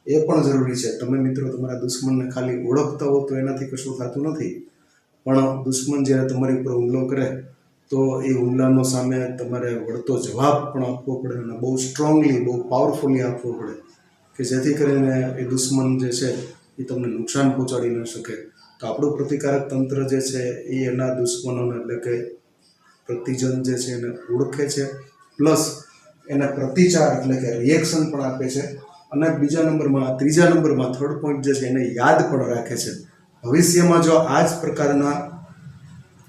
એ પણ જરૂરી છે. તમે મિત્રો તમારા દુશ્મનને ખાલી ઓળખતા હો તો એનાથી કશું થતું નથી, પણ દુશ્મન જ્યારે તમારી ઉપર હુમલો કરે તો એ હુમલાનો સામે તમારે વળતો જવાબ પણ આપવો પડે અને બહુ સ્ટ્રોંગલી, બહુ પાવરફુલી આપવો પડે કે જેથી કરીને એ દુશ્મન જે છે એ તમને નુકસાન પહોંચાડી ન શકે. તો આપણું પ્રતિકારક તંત્ર જે છે એ એના દુશ્મનોને એટલે કે પ્રતિજન જે છે એને ઓળખે છે, પ્લસ એને પ્રતિચાર એટલે કે રિએક્શન પણ આપે છે. અને બીજા નંબરમાં, ત્રીજા નંબરમાં, થર્ડ પોઈન્ટ જે છે એને યાદ પણ રાખે છે. ભવિષ્યમાં જો આ જ પ્રકારના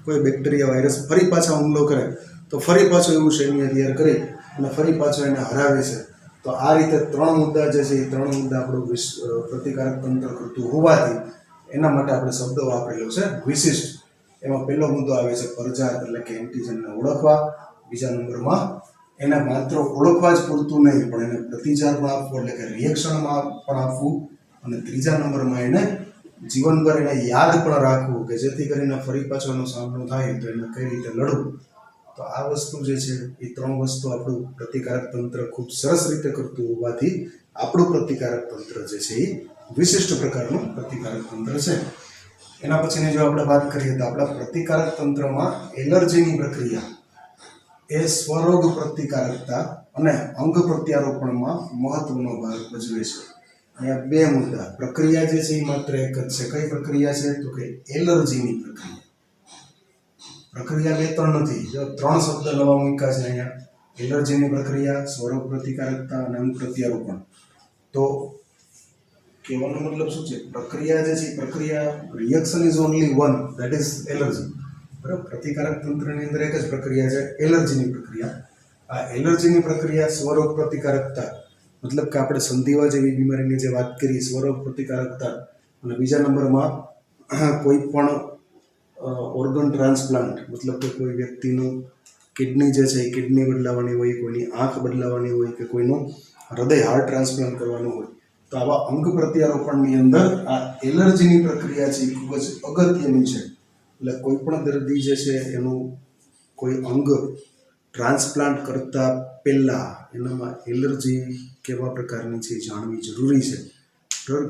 કોઈ બેક્ટેરિયા, વાયરસ ફરી પાછા હુમલો કરે તો ફરી પાછું એવું સૈન્ય તૈયાર કરી અને ફરી પાછો એને હરાવે છે. તો આ રીતે 3 મુદ્દા જે છે એ 3 મુદ્દા આપણું પ્રતિકારક તંત્ર કરતું હોવાથી એના માટે આપણે શબ્દો વાપરેલો છે વિશિષ્ટ. એમાં પહેલો મુદ્દો આવે છે પરજાત એટલે કે એન્ટીજનને ઓળખવા. બીજા નંબરમાં એને માત્ર ઓળખવા જ પૂરતું નહીં પણ એને પ્રતિચાર પણ આપવો એટલે કે રિએક્શનમાં પણ આપવું. અને ત્રીજા નંબરમાં એને જીવનભર એને યાદ પણ રાખવું કે જેથી કરીને ફરી પાછોનો સામનો થાય તો એને કઈ રીતે લડવું. તો આ વસ્તુ જે છે એ 3 વસ્તુ આપણું પ્રતિકારક તંત્ર ખૂબ સરસ રીતે કરતું હોવાથી આપણું પ્રતિકારક તંત્ર જે છે એ વિશિષ્ટ પ્રકારનું પ્રતિકારક તંત્ર છે. એના પછીની જો આપણે વાત કરીએ તો આપણા પ્રતિકારક તંત્રમાં એલર્જીની પ્રક્રિયા એ સ્વરોગ પ્રતિકારકતા અને અંગ પ્રત્યારોપણમાં મહત્વનો ભાગ ભજવે છે. અહીંયા 2 મુદ્દા. પ્રક્રિયા જે છે એ માત્ર એક જ છે. કઈ પ્રક્રિયા છે? તો કે એલર્જીની પ્રક્રિયા. પ્રક્રિયા 2-3 નથી, જો 3 શબ્દ નવા મૂક્યા છે અહીંયા. એલર્જીની પ્રક્રિયા, સ્વરોગ પ્રતિકારકતા અને અંગ પ્રત્યારોપણ. તો કહેવાનો મતલબ શું છે? પ્રક્રિયા જે છે પ્રક્રિયા, reaction is only one, that is allergy. બરાબર. પ્રતિકારક તંત્રની અંદર એક જ પ્રક્રિયા છે, એલર્જીની પ્રક્રિયા. આ એલર્જીની પ્રક્રિયા સ્વરોગ પ્રતિકારકતા મતલબ કે આપણે સંધિવા જેવી બીમારીની જે વાત કરી, સ્વરોગ પ્રતિકારકતા. અને બીજા નંબરમાં કોઈ પણ ઓર્ગન ટ્રાન્સપ્લાન્ટ મતલબ કે કોઈ વ્યક્તિનું કિડની જે છે એ કિડની બદલાવાની હોય, કોઈની આંખ બદલાવાની હોય કે કોઈનું હૃદય, હાર્ટ ટ્રાન્સપ્લાન્ટ કરવાનું હોય. તો આવા અંગ પ્રત્યારોપણની અંદર આ એલર્જીની પ્રક્રિયા છે એ ખૂબ જ અગત્યની છે. એટલે કોઈ પણ દર્દી જે છે એનું કોઈ અંગ ટ્રાન્સપ્લાન્ટ કરતા પહેલાં એનામાં એલર્જી કેવા પ્રકારની છે એ જાણવી જરૂરી છે.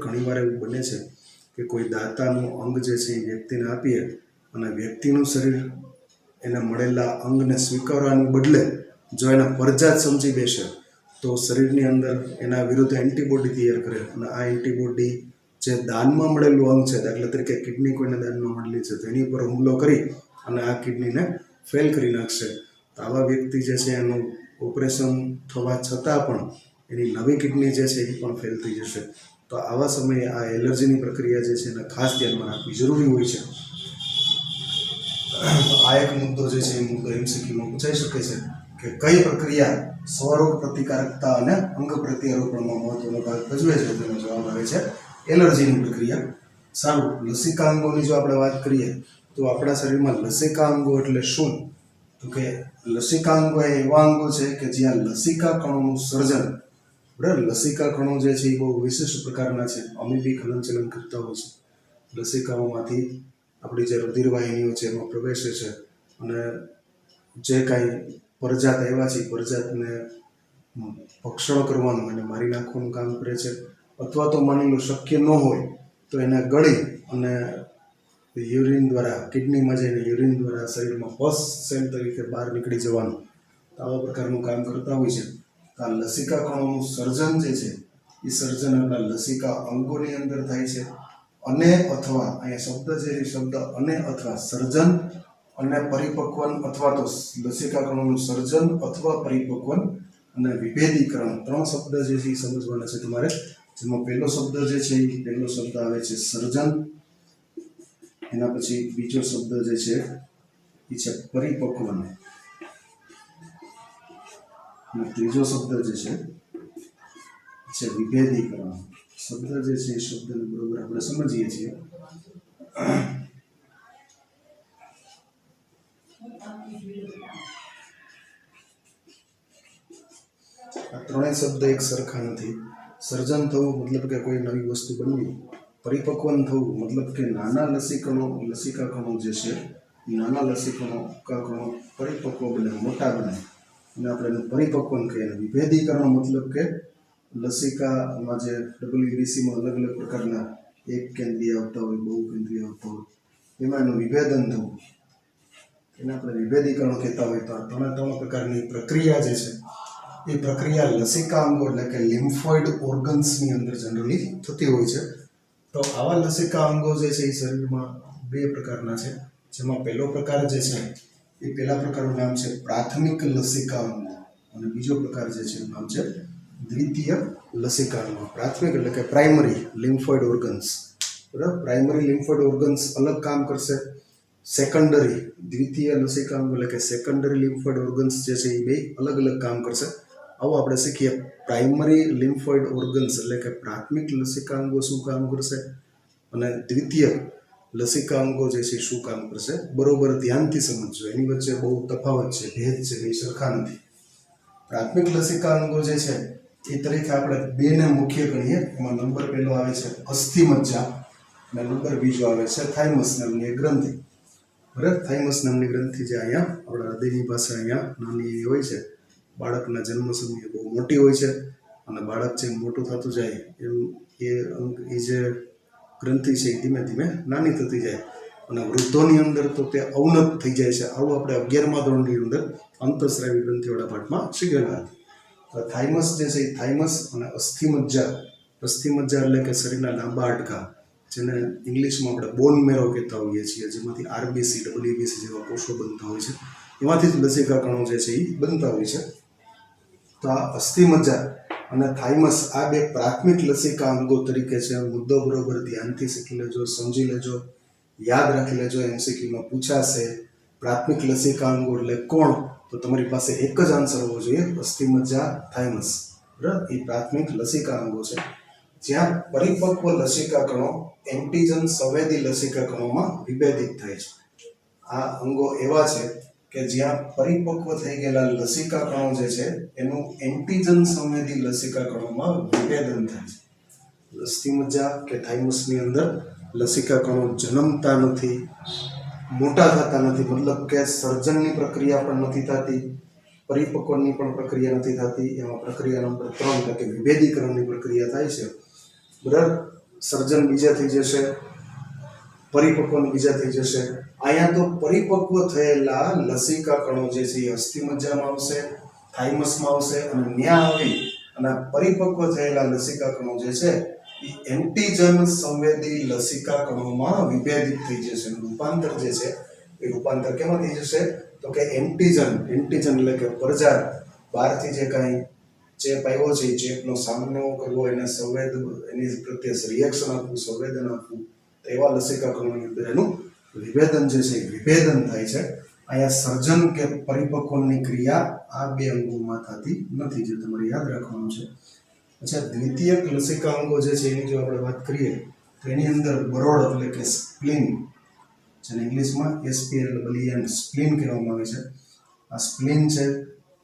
ઘણીવાર એવું બને છે કે કોઈ દાતાનું અંગ જે છે એ વ્યક્તિને આપીએ અને વ્યક્તિનું શરીર એને મળેલા અંગને સ્વીકારવાને બદલે જો એના પરજાત સમજી બેસે તો શરીરની અંદર એના વિરુદ્ધ એન્ટીબોડી તૈયાર કરે અને આ એન્ટીબોડી જે દાનમાં મળેલું અંગ છે, દાખલા તરીકે કિડની કોઈને દાનમાં મળેલી છે તો એની ઉપર હુમલો કરી અને આ કિડનીને ફેલ કરી નાખશે. તો આવા વ્યક્તિ જે છે એનું ઓપરેશન થવા છતાં પણ એની નવી કિડની જે છે એ પણ ફેલ થઈ જશે. તો આવા સમયે આ એલર્જીની પ્રક્રિયા જે છે એને ખાસ ધ્યાનમાં રાખવી જરૂરી હોય છે. આ એક મુદ્દો જે છે એ મુદ્દો MCQમાં પૂછાઈ શકે છે કે કઈ પ્રક્રિયા સ્વરોગ પ્રતિકારકતા અને અંગ પ્રત્યારોપણમાં મહત્વનો ભાગ ભજવે છે? તેનો જવાબ આવે છે એલર્જીની પ્રક્રિયા. સારું, લસિકાંગોની જો આપણે વાત કરીએ તો આપણા શરીરમાં લસિકાંગો એટલે શું? તો કે લસિકાંગો એ એવા અંગો છે કે જ્યાં લસિકા કણોનું સર્જન, બરાબર, લસિકા કણો જે છે એ બહુ વિશિષ્ટ પ્રકારના છે, અમીબિક હલનચલન કરતા હોય છે. લસિકાઓમાંથી આપણી જે રુધિરવાહિનીઓ છે એમાં પ્રવેશે છે અને જે કાંઈ પરજાત આવ્યા છે પરજાતને ભક્ષણ કરવાનું, એને મારી નાખવાનું કામ કરે છે. અથવા તો માની લો શક્ય ન હોય તો એને ગળી અને યુરિન દ્વારા, કિડનીમાં જઈને યુરિન દ્વારા શરીરમાં પસ સેલ તરીકે બહાર નીકળી જવાનું, આવા પ્રકારનું કામ કરતા હોય છે. આ લસિકા કણોનું સર્જન જે છે એ સર્જન આપણા લસિકા અંગોની અંદર થાય છે. અને અથવા અહીંયા શબ્દ છે એ શબ્દ અને અથવા સર્જન અને પરિપક્વન અથવા તો લસિકા કણોનું સર્જન અથવા પરિપક્વન અને વિભેદીકરણ, 3 શબ્દ જે છે એ સમજવાના છે તમારે. જેમાં પહેલો શબ્દ જે છે એ પહેલો શબ્દ આવે છે સર્જન, એના પછી બીજો શબ્દ જે છે એ છે પરિપક્વન અને ત્રીજો શબ્દ જે છે વિભેદીકરણ. શબ્દ જે છે એ શબ્દને બરોબર આપણે સમજીએ છીએ. આ 3 શબ્દ એક સરખા નથી. સર્જન થવું મતલબ કે કોઈ નવી વસ્તુ બનવી, પરિપક્વન થવું મતલબ કે નાના લસિકા કણો જે છે એ નાના લસિકા કણો પરિપક્વ બને, મોટા બને અને આપણે એને પરિપક્વન કહીએ. વિભેદીકરણ મતલબ કે લસિકામાં જે WBCમાં અલગ અલગ પ્રકારના એક કેન્દ્રીય આવતા હોય, બહુ કેન્દ્રીય આવતા હોય, એમાં એનું વિભેદન થવું, એને આપણે વિભેદીકરણ કહેતા હોય. તો આ ત્રણ પ્રકારની પ્રક્રિયા જે છે એ પ્રક્રિયા લસિકા અંગો એટલે કે લિમ્ફોઇડ ઓર્ગન્સની અંદર જનરલી થતી હોય છે. તો આવા લસિકા અંગો જે છે એ શરીરમાં બે પ્રકારના છે, જેમાં પહેલો પ્રકાર જે છે એ પહેલા પ્રકારનું નામ છે પ્રાથમિક લસિકા અંગો અને બીજો પ્રકાર જે છે એનું નામ છે દ્વિતીય લસિકા અંગો. પ્રાથમિક એટલે કે પ્રાઇમરી લિમ્ફોઇડ ઓર્ગન્સ, બરાબર. પ્રાઇમરી લિમ્ફોઇડ ઓર્ગન્સ અલગ કામ કરશે. સેકન્ડરી દ્વિતીય લસિકા અંગો એટલે કે સેકન્ડરી લિમ્ફોઇડ ઓર્ગન્સ જે છે એ બે અલગ અલગ કામ કરશે. આવું આપણે શીખીએ. પ્રાઇમરી લિમ્ફોઇડ ઓર્ગન્સ એટલે કે પ્રાથમિક લસિકા અંગો શું કામ કરશે અને દ્વિતીય લસિકા અંગો જે છે શું કામ કરશે, બરોબર ધ્યાનથી સમજજો. એની વચ્ચે બહુ તફાવત છે, ભેદ છે, એ સરખા નથી. પ્રાથમિક લસિકા અંગો જે છે એ તરીકે આપણે બેને મુખ્ય ગણીએ. એમાં નંબર પહેલો આવે છે અસ્થિમજ્જા અને નંબર બીજો આવે છે થાઇમસ નામની ગ્રંથિ, બરાબર. થાઇમસ નામની ગ્રંથિ જે અહીંયા આપણા હૃદયની પાસે અહીંયા નાની એવી હોય છે, બાળકના જન્મ સમયે બહુ મોટી હોય છે અને બાળક જેમ મોટું થતું જાય એમ એ જે ગ્રંથિ છે એ ધીમે ધીમે નાની થતી જાય અને વૃદ્ધોની અંદર તો તે અવનત થઈ જાય છે. આવું આપણે 11મા ધોરણની અંદર અંતઃસ્રાવી ગ્રંથિવાળા પાઠમાં શીખેલા હતા. થાઇમસ જે છે એ થાઇમસ અને અસ્થિમજ્જા, અસ્થિમજ્જા એટલે કે શરીરના લાંબા હાડકા, જેને ઇંગ્લિશમાં આપણે બોન મેરો કહેતા હોઈએ છીએ, જેમાંથી આરબીસી ડબલ્યુબીસી જેવા કોષો બનતા હોય છે, એમાંથી જ લસિકા કણો જે છે એ બનતા હોય છે. તો આ અસ્થિમજ્જા અને થાઇમસ આ બે પ્રાથમિક લસિકા અંગો તરીકે છે. મુદ્દો બરોબર ધ્યાનથી શીખી લેજો, સમજી લેજો, યાદ રાખી લેજો. એમસીક્યુમાં પૂછાશે પ્રાથમિક લસિકા અંગો એટલે કોણ, તો તમારી પાસે એક જ આન્સર હોવો જોઈએ, અસ્થિમજ્જા થાઇમસ, બરાબર. એ પ્રાથમિક લસિકા અંગો છે જ્યાં પરિપક્વ લસિકા કણો એન્ટીજન સંવેદી લસિકા કણોમાં વિભેદિત થાય છે. આ અંગો એવા છે કે જ્યાં પરિપક્વ થઈ ગયેલા લસિકા કણો જે છે એનું એન્ટીજન સંવેદી લસિકા કણોમાં વિભેદન થાય છે. અસ્થિમજ્જા કે થાઇમસની અંદર લસિકા કણો જન્મતા નથી, મોટા થતા નથી, મતલબ કે સર્જનની પ્રક્રિયા પણ નથી થતી, પરિપક્વની પણ પ્રક્રિયા નથી થતી. એમાં પ્રક્રિયા નંબર 3 એટલે કે વિભેદીકરણની પ્રક્રિયા થાય છે, બરાબર. સર્જન બીજા થઈ જશે, પરિપક્વ બીજા થઈ જશે. અહીંયા તો પરિપક્વ થયેલા લસિકા કણો જે છે એ અસ્થિમજ્જામાં આવશે, થાઇમસમાં આવશે અને ન્યા આવી અને પરિપક્વ થયેલા લસિકા કણો જે છે એ એન્ટીજન સંવેદી લસિકા કણોમાં વિભેદિત થઈ જશે. રૂપાંતર જે છે એ રૂપાંતર કેમાં થઈ જશે, તો કે એન્ટીજન એટલે કે પરજાર, બહારથી જે કાંઈ ચેપ આવ્યો છે એ ચેપનો સામનો કરવો, એને એની પ્રત્યે રિએક્શન આપવું, સંવેદન આપવું, તો એવા લસિકા કણોની અંદર એનું વિભેદન જે છે એ વિભેદન થાય છે. અહીંયા સર્જન કે પરિપક્વની ક્રિયા આ બે અંગોમાં થતી નથી, જે તમારે યાદ રાખવાનું છે. અચ્છા, દ્વિતીય લસિકા અંગો જે છે એની જો આપણે વાત કરીએ તો એની અંદર બરોળ એટલે કે સ્પ્લીન, જેને ઇંગ્લિશમાં SPLEN સ્પ્લીન કહેવામાં આવે છે. આ સ્પ્લીન છે.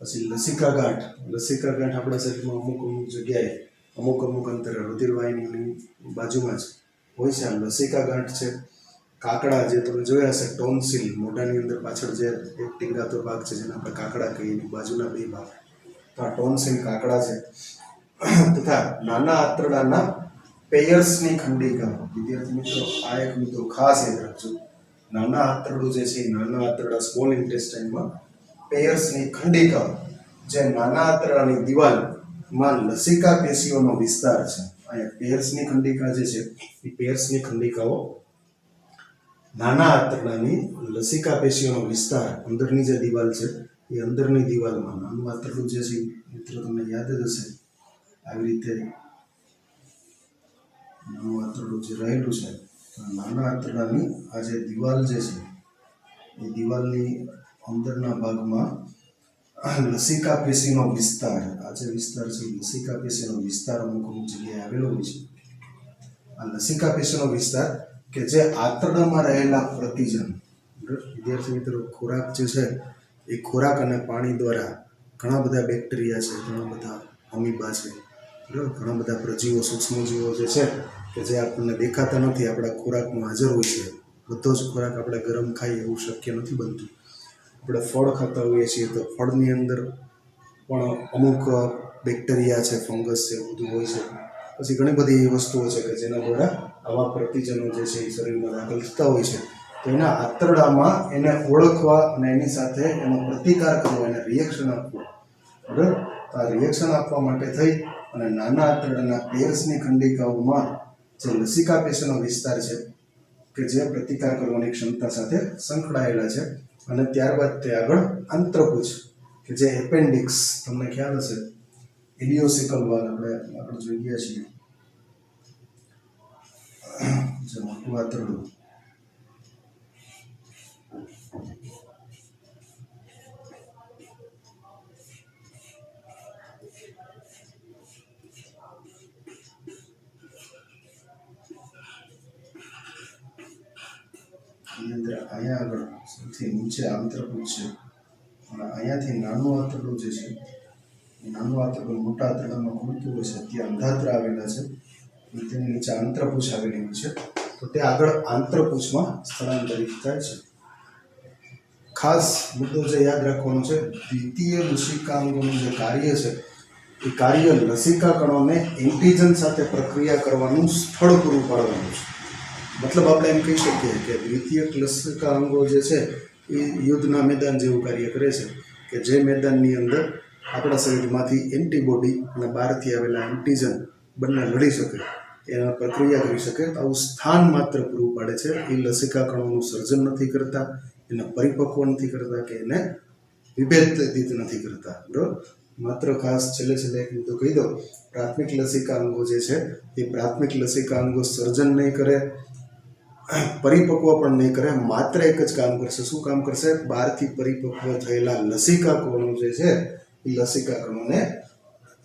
પછી લસિકા ગાંઠ આપણા શરીરમાં અમુક જગ્યાએ અમુક અંતરે રુધિરવાહિનીની બાજુમાં જ હોય છે. આ લસિકા ગાંઠ છે. કાકડા જે તમે જોયા હશે, ટોન્સિલ, મોઢાની અંદર પાછળ જે એક ટીંગાતો ભાગ છે જેને આપણે કાકડા કહીએ, એની બાજુના બે ભાગ, તો આ ટોન્સિલ કાકડા છે. તથા નાના આંતરડાના પેયર્સની ખંડિકા. વિદ્યાર્થી મિત્રો, આ એક મુદ્દો ખાસ યાદ રાખજો. નાના આંતરડું જે છે, નાના આંતરડા સ્મોલ ઇન્ટેસ્ટાઇનમાં પેયર્સની ખંડિકા, જે નાના આંતરડાની દિવાલમાં લસિકા પેશીઓનો વિસ્તાર છે. અહીંયા પેયર્સની ખંડિકા જે છે એ પેયર્સની ખંડિકાઓ નાના આંતરડાની લસિકા પેશીઓનો વિસ્તાર, અંદરની જે દિવાલ છે એ અંદરની દિવાલમાં નાનું આંતરડું જે છે મિત્રો તમને યાદ જ હશે, આવી રીતે નાનું આંતરડું જે રહેલું છે, નાના આંતરડાની આ જે દિવાલ જે છે એ દિવાલની અંદરના ભાગમાં લસિકા પેશીનો વિસ્તાર, આ જે વિસ્તાર છે લસિકા પેશીનો વિસ્તાર અમુક જગ્યાએ આવેલો હોય છે. આ લસિકા પેશીનો વિસ્તાર કે જે આંતરડામાં રહેલા પ્રતિજન, વિદ્યાર્થી મિત્રો, ખોરાક જે છે એ ખોરાક અને પાણી દ્વારા ઘણા બધા બેક્ટેરિયા છે, ઘણા બધા અમીબા છે, બરાબર, ઘણા બધા પ્રજીવો, સૂક્ષ્મજીવો જે છે કે જે આપણને દેખાતા નથી, આપણા ખોરાકમાં હાજર હોય છે. બધો જ ખોરાક આપણે ગરમ ખાઈએ એવું શક્ય નથી બનતું. આપણે ફળ ખાતા હોઈએ છીએ તો ફળની અંદર પણ અમુક બેક્ટેરિયા છે, ફંગસ છે, બધું હોય છે. પછી ઘણી બધી એવી વસ્તુઓ છે કે જેના દ્વારા આવા પ્રતિજનો જે છે એ શરીરમાં દાખલ થતા હોય છે. તો તો એના આંતરડામાં એને ઓળખવા અને એની સાથે એનો પ્રતિકાર કરવો, એને રિએક્શન આપવું. બરાબર? આ રિએક્શન આપવા માટે થઈ અને નાના આંતરડાના પેર્સની ખંડિકાઓમાં જે લસિકા પેશીનો વિસ્તાર છે કે જે પ્રતિકાર કરવાની ક્ષમતા સાથે સંકળાયેલા છે, અને ત્યારબાદ તે આગળ આંત્રપુચ્છ કે જે એપેન્ડિક્સ, તમને ખ્યાલ હશે, ઇલિયોસિકલ વાલ આપણે આગળ જોઈ ગયા છીએ, જે મોટું આંતરડું, અંદર અહીંયા આગળ સૌથી નીચે આંતરપુચ્છ છે, અને અહીંયાથી નાનું આંતરડું જે છે, નાનું આંતરડું મોટા આંતરડામાં ખુલતું હોય છે, ત્યાં અંધાત્રા આવેલા છે, અને તેની નીચે આંતરપુચ્છ આવેલી હોય છે. તો તે આગળ આંતરપુચ્છમાં સ્થળાંતરિત થાય છે. ખાસ મુદ્દો જે યાદ રાખવાનો છે, દ્વિતીય લસિકાંગોનું જે કાર્ય છે એ કાર્ય લસિકા કણોને એન્ટિજન સાથે પ્રક્રિયા કરવાનું સ્થળ પૂરું પાડવાનું છે. મતલબ આપણે એમ કહી શકીએ કે દ્વિતીયક લસિકાંગો જે છે એ યુદ્ધના મેદાન જેવું કાર્ય કરે છે, કે જે મેદાનની અંદર આપણા શરીરમાંથી એન્ટીબોડી અને બહારથી આવેલા એન્ટીજન બંને લડી શકે, એના પ્રક્રિયા કરી શકે, આવું સ્થાન માત્ર પૂરું પાડે છે. એ લસિકા કણોનું સર્જન નથી કરતા, એને પરિપક્વ નથી કરતા, કે એને વિભેદિત નથી કરતા. બરાબર? માત્ર ખાસ છેલ્લે એક મુદ્દો કહી દો, પ્રાથમિક લસિકાંગો જે છે એ પ્રાથમિક લસિકાંગો સર્જન નહીં કરે, પરિપક્વ પણ નહીં કરે, માત્ર એક જ કામ કરશે. શું કામ કરશે? બહારથી પરિપક્વ થયેલા લસિકા કણો જે છે એ લસિકા કણોને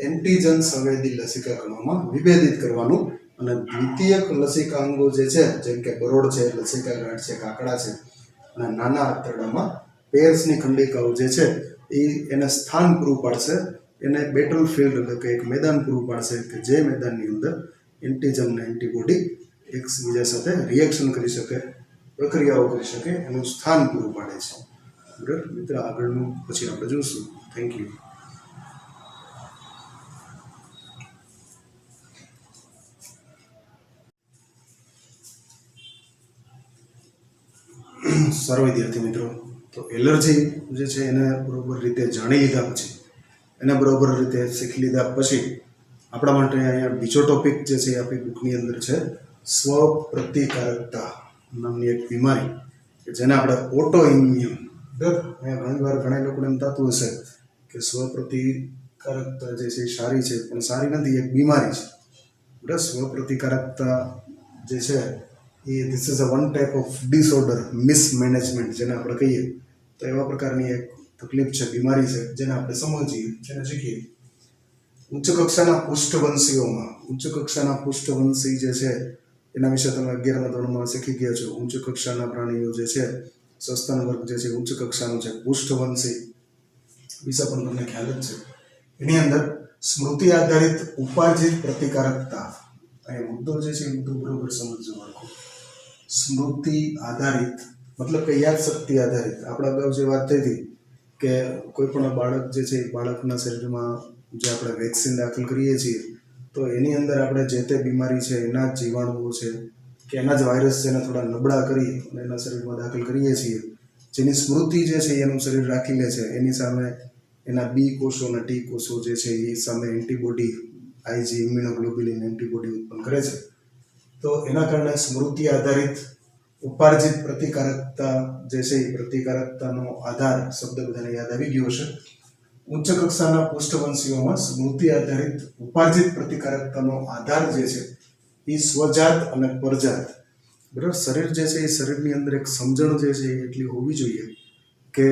એન્ટીજન સંવેદી લસિકા કણોમાં વિભેદિત કરવાનું. અને દ્વિતીયક લસિકાંગો જે છે, જેમ કે બરોડ છે, લસિકા ગાંઠ છે, કાકડા છે, અને નાના આંતરડામાં પેર્સની ખંડિકાઓ જે છે એને સ્થાન પૂરું પાડશે, એને બેટલ ફિલ્ડ એટલે કે એક મેદાન પૂરું પાડશે, કે જે મેદાનની અંદર એન્ટીજન અને એન્ટીબોડી એકબીજા સાથે રિએક્શન કરી શકે, પ્રક્રિયાઓ કરી શકે, એનું સ્થાન પૂરું પાડે છે. બરાબર મિત્ર? આગળનું પછી આપણે જોઈશું. Thank you. સારો વિદ્યાર્થી મિત્રો, તો એલર્જી જે છે એને બરોબર રીતે જાણી લીધા પછી, એને બરોબર રીતે શીખી લીધા પછી આપણા માટે અહીંયા બીજો ટોપિક જે છે આપણી બુકની અંદર છે, સ્વપ્રતિકારકતા નામની એક બીમારી, કે જેને આપણે ઓટો ઇમ્યુન. બરાબર? અહીંયા ઘણી વાર ઘણા લોકોને એમ થતું હશે કે સ્વપ્રતિકારકતા જે છે એ સારી છે, પણ સારી નથી, એક બીમારી છે. બરાબર? સ્વપ્રતિકારકતા જે છે એ this is a one type of disorder, mismanagement જેને આપણે કહીએ, તો એવા પ્રકારની એક તકલીફ છે, બીમારી છે, જેને આપણે સમજીએ, જેને શીખીએ. ઉચ્ચ કક્ષાના પૃષ્ઠવંશી જે છે એના વિશે તમે 11મા ધોરણમાં શીખી ગયા છો. ઉચ્ચ કક્ષાના પ્રાણીઓ જે છે, સસ્તન વર્ગ જે છે ઉચ્ચ કક્ષાનું છે, પૃષ્ઠવંશી વિશે પણ તમને ખ્યાલ જ છે. એની અંદર સ્મૃતિ આધારિત ઉપાર્જિત પ્રતિકારકતા, એ મુદ્દો જે છે એ મુદ્દો બરોબર સમજજો બાળકો. સ્મૃતિ આધારિત મતલબ કે યાદ શક્તિ આધારિત. આપણે અગાઉ જે વાત થઈ હતી કે કોઈ પણ બાળક જે છે, બાળકના શરીરમાં જે આપણે વેક્સિન દાખલ કરીએ છીએ, તો એની અંદર આપણે જે તે બીમારી છે એના જ જીવાણુઓ છે કે એના જ વાયરસ છે એને થોડા નબળા કરી અને એના શરીરમાં દાખલ કરીએ છીએ. જેની સ્મૃતિ જે છે એનું શરીર રાખી લે છે, એની સામે એના બી કોષો અને ટી કોષો જે છે એ સામે એન્ટીબોડી, આઈજી ઇમ્યુનોગ્લોબ્યુલિન એન્ટીબોડી ઉત્પન્ન કરે છે. તો એના કારણે સ્મૃતિ આધારિત ઉપાર્જિત પ્રતિકારકતા જે છે એ પ્રતિકારકતાનો આધાર શબ્દ બધાને યાદ આવી ગયો હશે. ઉચ્ચ કક્ષાના પૃષ્ઠવંશીઓમાં સ્મૃતિ આધારિત ઉપાર્જિત પ્રતિકારકતાનો આધાર જે છે એ સ્વજાત અને પરજાત. બરાબર? શરીર જે છે એ શરીરની અંદર એક સમજણ જે છે એ એટલી હોવી જોઈએ કે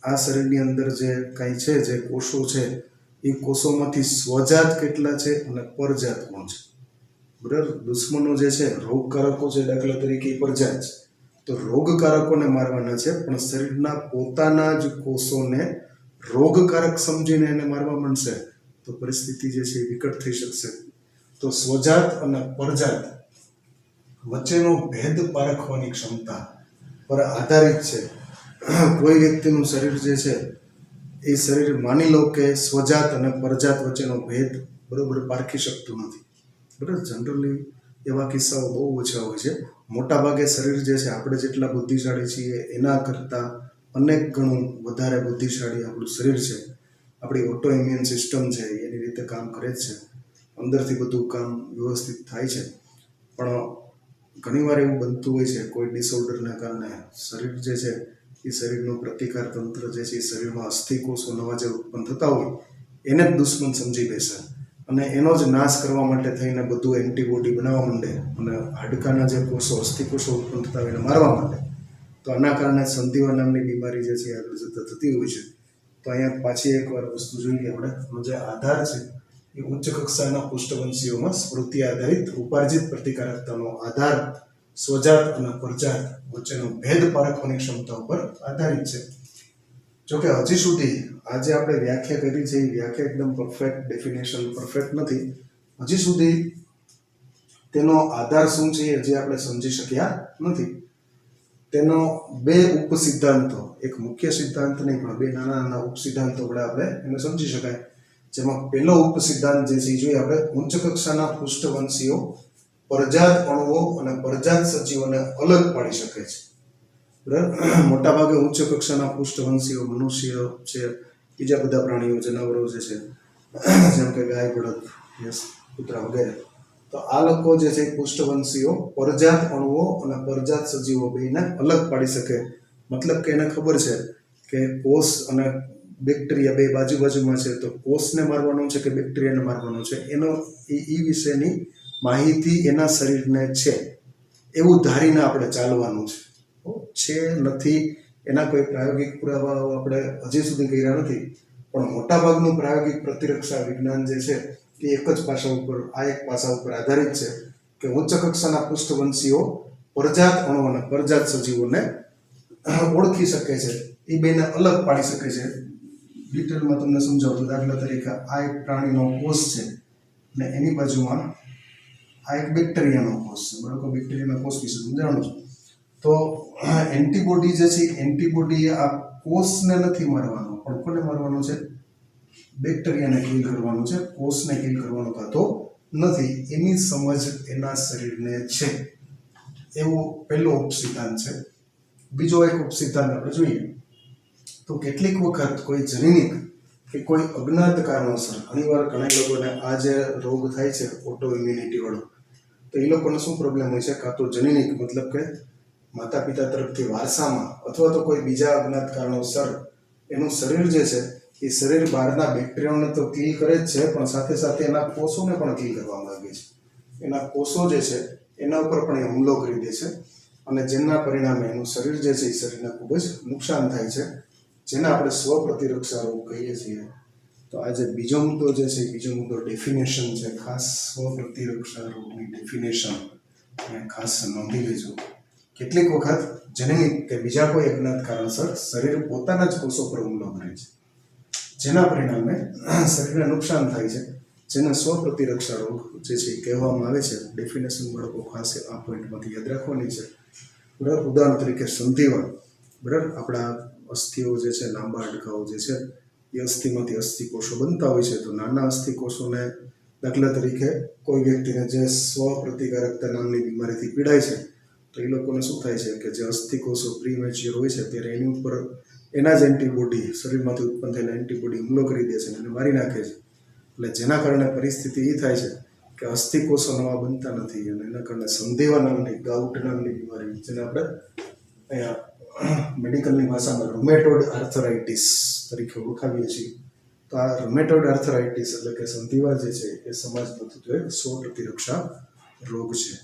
આ શરીરની અંદર જે કાંઈ છે, જે કોષો છે, એ કોષોમાંથી સ્વજાત કેટલા છે અને પરજાત કોણ છે. બરાબર? દુશ્મનો જે છે, રોગકારકો છે, દાખલા તરીકે પરજાત છે, તો રોગકારકોને મારવાના છે, પણ શરીરના પોતાના જ કોષોને રોગકારક સમજીને એને મારવા માંડશે તો પરિસ્થિતિ જે છે એ વિકટ થઈ શકશે. તો સ્વજાત અને પરજાત વચ્ચેનો ભેદ પારખવાની ક્ષમતા પર આધારિત છે. કોઈ વ્યક્તિનું શરીર જે છે એ શરીર માની લો કે સ્વજાત અને પરજાત વચ્ચેનો ભેદ બરોબર પારખી શકતું નથી. બરાબર? જનરલી એવા કિસ્સાઓ બહુ ઓછા હોય છે, મોટા ભાગે શરીર જે છે આપણે જેટલા બુદ્ધિશાળી છીએ એના કરતાં અનેક ગણું વધારે બુદ્ધિશાળી આપણું શરીર છે. આપણી ઓટો ઇમ્યુન સિસ્ટમ છે એની રીતે કામ કરે જ છે, અંદરથી બધું કામ વ્યવસ્થિત થાય છે. પણ ઘણીવાર એવું બનતું હોય છે કોઈ ડિસઓર્ડરના કારણે શરીર જે છે એ શરીરનું પ્રતિકાર તંત્ર જે છે એ શરીરમાં અસ્થિકોષો નવા જે ઉત્પન્ન થતા હોય એને જ દુશ્મન સમજી બેસે અને એનો જ નાશ કરવા માટે થઈને બધું એન્ટીબોડી બનાવવા માંડે અને હાડકાના જે કોષો અસ્થિકોષો ઉત્પન્ન થતા હોય એને મારવા માંડે. તો આના કારણે સંધિવા નામની બીમારી જે છે આગળ જતાં થતી હોય છે. તો અહીંયા પાછી એકવાર વસ્તુ જોઈએ આપણે, જે આધાર છે એ ઉચ્ચ કક્ષાના પૃષ્ઠવંશીઓમાં સ્મૃતિ આધારિત ઉપાર્જિત પ્રતિકારકતાનો આધાર સ્વજાત અને પરજાત વચ્ચેનો ભેદ પારખવાની ક્ષમતા ઉપર આધારિત છે. જોકે હજી સુધી આજે આપણે વ્યાખ્યા કરી છે એ વ્યાખ્યા એકદમ પરફેક્ટ ડેફિનેશન પરફેક્ટ નથી. હજી સુધી તેનો આધાર શું છે એ હજી આપણે સમજી શક્યા નથી. તેનો બે ઉપસિદ્ધાંતો, એક મુખ્ય સિદ્ધાંત નહીં પણ બે નાના નાના ઉપસિદ્ધાંતો વડે આપણે એને સમજી શકાય. જેમાં પહેલો ઉપસિદ્ધાંત જે છે એ જોઈએ આપણે, ઉચ્ચ કક્ષાના પૃષ્ઠવંશીઓ પરજાત અણુઓ અને પરજાત સજીવોને અલગ પાડી શકે છે. બરાબર, મોટાભાગે ઉચ્ચ કક્ષાના પૃષ્ઠવંશીઓ મનુષ્ય છે, બીજા બધા પ્રાણીઓ જનાવરો જે છે જેમ કે ગાય, બળદ, ભેંસ, કૂતરા વગેરે, તો આ લોકો જે છે પૃષ્ઠવંશીઓ પરજાત અણુઓ અને પરજાત સજીવો બેને અલગ પાડી શકે. મતલબ કે એને ખબર છે કે કોષ અને બેક્ટેરિયા બે બાજુમાં છે, તો કોષને મારવાનું છે કે બેક્ટેરિયાને મારવાનું છે એનો એ વિશેની માહિતી એના શરીરને છે એવું ધારીને આપણે ચાલવાનું છે. નથી એના કોઈ પ્રાયોગિક પુરાવાઓ આપણે હજી સુધી કર્યા નથી, પણ મોટાભાગનું પ્રાયોગિક પ્રતિરક્ષા વિજ્ઞાન જે છે એ એક જ પાસા ઉપર, આ એક પાસા ઉપર આધારિત છે કે ઉચ્ચ કક્ષાના પૃષ્ઠવંશીઓ પરજાત અણુ અને પરજાત સજીવોને ઓળખી શકે છે, એ બેને અલગ પાડી શકે છે. ડિટેલમાં તમને સમજાવું, દાખલા તરીકે આ એક પ્રાણીનો કોષ છે ને એની બાજુમાં આ એક બેક્ટેરિયાનો કોષ છે. બરાબર, બેક્ટેરિયાના કોષ વિશે હું જાણું છું. તો એન્ટીબોડી જે છે એન્ટીબોડી આ કોષને નથી મારવાનો, પણ કોને મારવાનો છે? બેક્ટેરિયાને કિલ કરવાનું છે, કોષને કિલ કરવાનો થતો નથી. એની સમજ એના શરીરને છે. એવો પહેલો ઉપસિદ્ધાંત છે. બીજો એક ઉપસિદ્ધાંત આપણે જોઈએ તો કેટલીક વખત કોઈ જનીનિક કે કોઈ અજ્ઞાત કારણોસર, ઘણીવાર ઘણા લોકોને આ જે રોગ થાય છે ઓટો ઇમ્યુનિટી વાળો, તો એ લોકોને શું પ્રોબ્લેમ હોય છે? કાં તો જનીનિક મતલબ કે માતા પિતા તરફથી વારસામાં, અથવા તો કોઈ બીજા અજ્ઞાત કારણોસર એનું શરીર જે છે એ શરીર બહારના બેક્ટેરિયાઓને તો કિલ કરે જ છે, પણ સાથે સાથે એના કોષોને પણ કિલ કરવા માંગે છે. એના કોષો જે છે એના ઉપર પણ એ હુમલો કરી દે છે અને જેના પરિણામે એનું શરીર જે છે એ શરીરને ખૂબ જ નુકસાન થાય છે, જેને આપણે સ્વપ્રતિરક્ષા રોગ કહીએ છીએ. તો આ જે બીજો મુદ્દો જે છે એ બીજો મુદ્દો ડેફિનેશન છે. ખાસ સ્વપ્રતિરક્ષા રોગની ડેફિનેશન ખાસ નોંધી લેજો. કેટલીક વખત જનીનિક કે બીજા કોઈ અજ્ઞાત કારણસર શરીર પોતાના જ કોષો પર હુમલો કરે છે, જેના પરિણામે શરીરને નુકસાન થાય છે, જેને સ્વપ્રતિરક્ષા રોગ જે છે એ કહેવામાં આવે છે. ડેફિનેશન બાળકો ખાસ આ પોઈન્ટમાંથી યાદ રાખવાની છે. બરાબર, ઉદાહરણ તરીકે સંધિવા. બરાબર, આપણા અસ્થિઓ જે છે, લાંબા હાડકાઓ જે છે એ અસ્થિમાંથી અસ્થિકોષો બનતા હોય છે. તો નાના અસ્થિકોષોને, દાખલા તરીકે કોઈ વ્યક્તિને જે સ્વપ્રતિકારકતા નામની બીમારીથી પીડાય છે, તો એ લોકોને શું થાય છે કે જે અસ્થિકોષો પ્રીમેચ્યોર હોય છે ત્યારે એની ઉપર એના જ એન્ટીબોડી, શરીરમાંથી ઉત્પન્ન થયેલા એન્ટીબોડી હુમલો કરી દે છે અને એને મારી નાખે છે. એટલે જેના કારણે પરિસ્થિતિ એ થાય છે કે અસ્થિકોષો નવા બનતા નથી અને એના કારણે સંધિવા નામની, ગાઉટ નામની બીમારી, જેને આપણે અહીંયા મેડિકલની ભાષામાં રૂમેટોઇડ આર્થરાઇટિસ તરીકે ઓળખાવીએ છીએ. તો આ રૂમેટોઇડ આર્થરાઇટિસ એટલે કે સંધિવા જે છે એ સમાજમાં થતો એક સ્વપ્રતિરક્ષા રોગ છે.